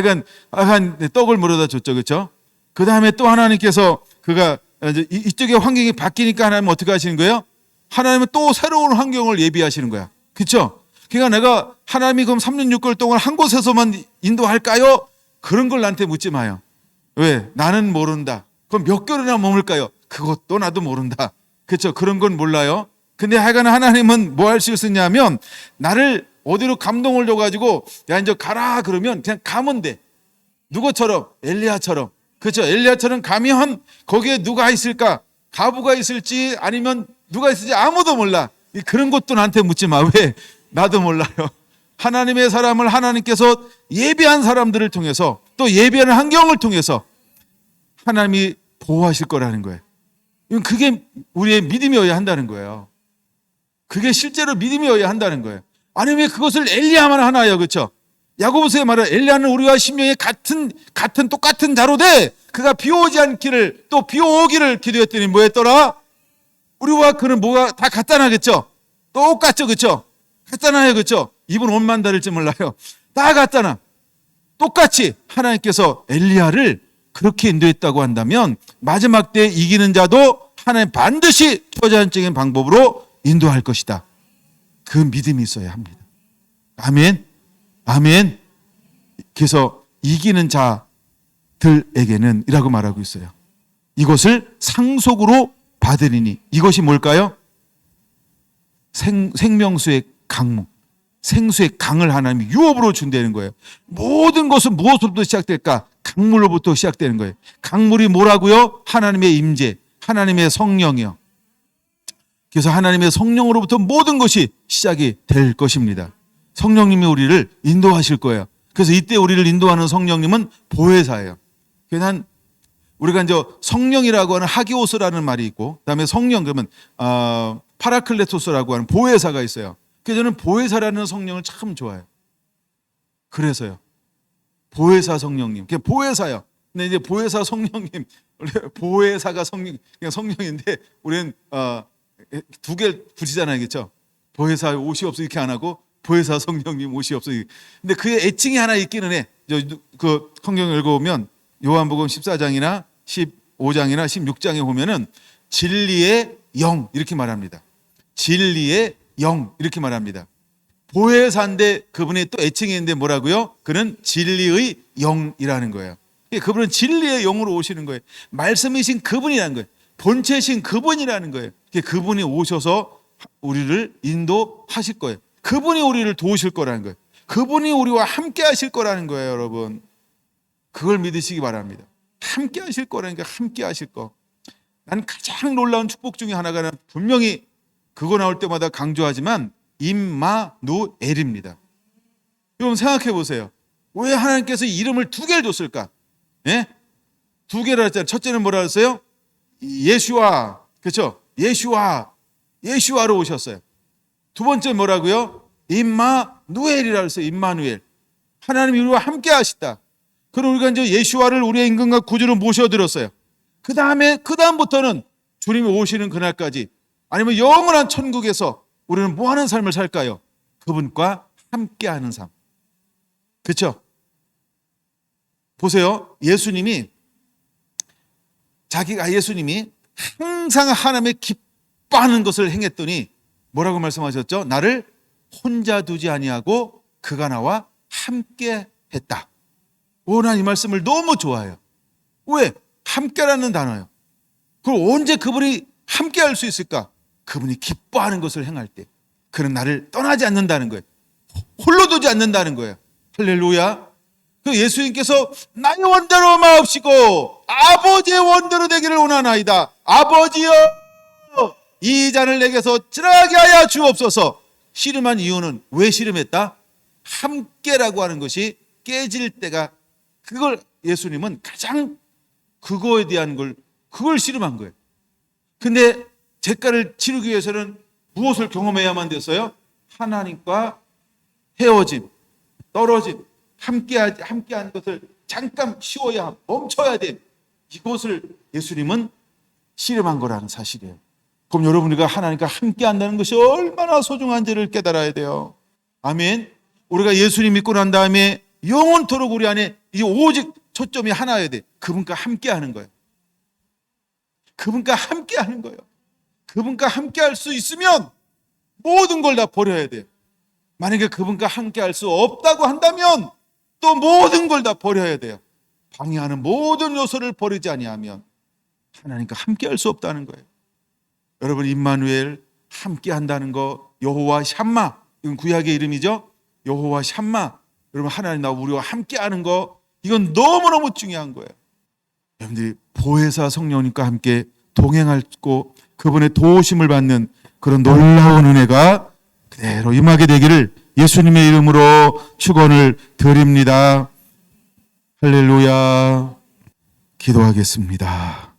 하여간 떡을 물어다 줬죠. 그렇죠? 그 다음에 또 하나님께서 그가 이쪽의 환경이 바뀌니까 하나님은 어떻게 하시는 거예요? 하나님은 또 새로운 환경을 예비하시는 거야. 그렇죠? 그러니까 내가 하나님이 그럼 3년 6개월 동안 한 곳에서만 인도할까요? 그런 걸 나한테 묻지 마요. 왜? 나는 모른다. 그럼 몇 개월이나 머물까요? 그것도 나도 모른다. 그렇죠? 그런 건 몰라요. 근데 하여간 하나님은 뭐 할 수 있었냐면 나를 어디로 감동을 줘가지고 야 이제 가라 그러면 그냥 가면 돼. 누구처럼? 엘리야처럼. 그렇죠? 엘리야처럼 가면 거기에 누가 있을까? 가부가 있을지 아니면 누가 있을지 아무도 몰라. 그런 것도 나한테 묻지 마. 왜? 나도 몰라요. 하나님의 사람을 하나님께서 예비한 사람들을 통해서 또 예비한 환경을 통해서 하나님이 보호하실 거라는 거예요. 그게 우리의 믿음이어야 한다는 거예요. 그게 실제로 믿음이어야 한다는 거예요. 아니 왜 그것을 엘리야만 하나요? 그렇죠? 야고보서에 말하는 엘리야는 우리와 심령이 똑같은 자로 돼 그가 비 오지 않기를 또 비 오기를 기도했더니 뭐 했더라? 우리와 그는 뭐가 다 같다나겠죠? 똑같죠, 그렇죠? 같잖아요, 그렇죠? 이분 옷만 다를지 몰라요. 다 같잖아. 똑같이 하나님께서 엘리야를 그렇게 인도했다고 한다면 마지막 때 이기는 자도 하나님 반드시 초자연적인 방법으로 인도할 것이다. 그 믿음이 있어야 합니다. 아멘. 아멘. 그래서 이기는 자들에게는 이라고 말하고 있어요. 이것을 상속으로 받으리니 이것이 뭘까요? 생명수의 강물, 생수의 강을 하나님이 유업으로 준다는 거예요. 모든 것은 무엇으로부터 시작될까? 강물로부터 시작되는 거예요. 강물이 뭐라고요? 하나님의 임재, 하나님의 성령이요. 그래서 하나님의 성령으로부터 모든 것이 시작이 될 것입니다. 성령님이 우리를 인도하실 거예요. 그래서 이때 우리를 인도하는 성령님은 보혜사예요. 그래서 우리가 이제 성령이라고 하는 하기오스라는 말이 있고, 그다음에 성령 그러면 파라클레토스라고 하는 보혜사가 있어요. 그래서 저는 보혜사라는 성령을 참 좋아해요. 그래서요. 보혜사 성령님, 그냥 보혜사요. 근데 이제 보혜사 성령님, 원래 보혜사가 그냥 성령인데 우리는 두 개 붙이잖아요, 그렇죠? 보혜사 옷이 없어 이렇게 안 하고 보혜사 성령님 옷이 없어. 근데 그의 애칭이 하나 있기는 해. 그 성경 읽어보면 요한복음 14장이나 15장이나 16장에 보면은 진리의 영 이렇게 말합니다. 진리의 영 이렇게 말합니다. 보혜사인데 그분이 또 애칭이 있는데 뭐라고요? 그는 진리의 영이라는 거예요. 그분은 진리의 영으로 오시는 거예요. 말씀이신 그분이라는 거예요. 본체신 그분이라는 거예요. 그분이 오셔서 우리를 인도하실 거예요. 그분이 우리를 도우실 거라는 거예요. 그분이 우리와 함께 하실 거라는 거예요, 여러분. 그걸 믿으시기 바랍니다. 함께 하실 거라니까 함께 하실 거. 난 가장 놀라운 축복 중에 하나가 분명히 그거 나올 때마다 강조하지만 임마누엘입니다. 여러분 생각해 보세요. 왜 하나님께서 이름을 두 개를 줬을까? 예? 두 개를 했잖아요. 첫째는 뭐라 했어요? 예슈아, 그렇죠? 예슈아로 오셨어요. 두 번째 뭐라고요? 임마누엘이라고 했어요. 임마누엘. 하나님이 우리와 함께 하시다. 그럼 우리가 이제 예슈아를 우리의 임금과 구주로 모셔드렸어요. 그 다음부터는 주님이 오시는 그날까지 아니면 영원한 천국에서 우리는 뭐 하는 삶을 살까요? 그분과 함께하는 삶. 그렇죠? 보세요. 예수님이 항상 하나님의 기뻐하는 것을 행했더니 뭐라고 말씀하셨죠? 나를 혼자 두지 아니하고 그가 나와 함께 했다. 난 이 말씀을 너무 좋아해요. 왜? 함께라는 단어예요. 그럼 언제 그분이 함께 할 수 있을까? 그분이 기뻐하는 것을 행할 때. 그는 나를 떠나지 않는다는 거예요. 홀로 두지 않는다는 거예요. 할렐루야. 그 예수님께서 나의 원대로 마옵시고 아버지의 원대로 되기를 원하나이다. 아버지여 이 잔을 내게서 지나가게 하여 주옵소서. 씨름한 이유는 왜 씨름했다? 함께라고 하는 것이 깨질 때가 그걸 예수님은 가장 그거에 대한 그걸 씨름한 거예요. 근데 대가를 치르기 위해서는 무엇을 경험해야만 됐어요? 하나님과 헤어짐, 떨어짐, 함께한 것을 잠깐 쉬어야 멈춰야 돼. 이것을 예수님은 씨름한 거라는 사실이에요. 그럼 여러분 우리가 하나님과 함께한다는 것이 얼마나 소중한지를 깨달아야 돼요. 아멘. 우리가 예수님 믿고 난 다음에 영원토록 우리 안에 이제 오직 초점이 하나여야 돼. 그분과 함께하는 거예요. 그분과 함께하는 거예요. 그분과 함께할 수 있으면 모든 걸 다 버려야 돼요. 만약에 그분과 함께 할 수 없다고 한다면 또 모든 걸 다 버려야 돼요. 방해하는 모든 요소를 버리지 아니하면 하나님과 함께 할 수 없다는 거예요. 여러분, 임마누엘 함께 한다는 거, 여호와 샴마, 이건 구약의 이름이죠. 여호와 샴마, 여러분 하나님 나와 우리와 함께 하는 거, 이건 너무너무 중요한 거예요. 여러분들이 보혜사 성령님과 함께 동행하고 그분의 도우심을 받는 그런 놀라운 은혜가 그대로 임하게 되기를 예수님의 이름으로 축원을 드립니다. 할렐루야. 기도하겠습니다.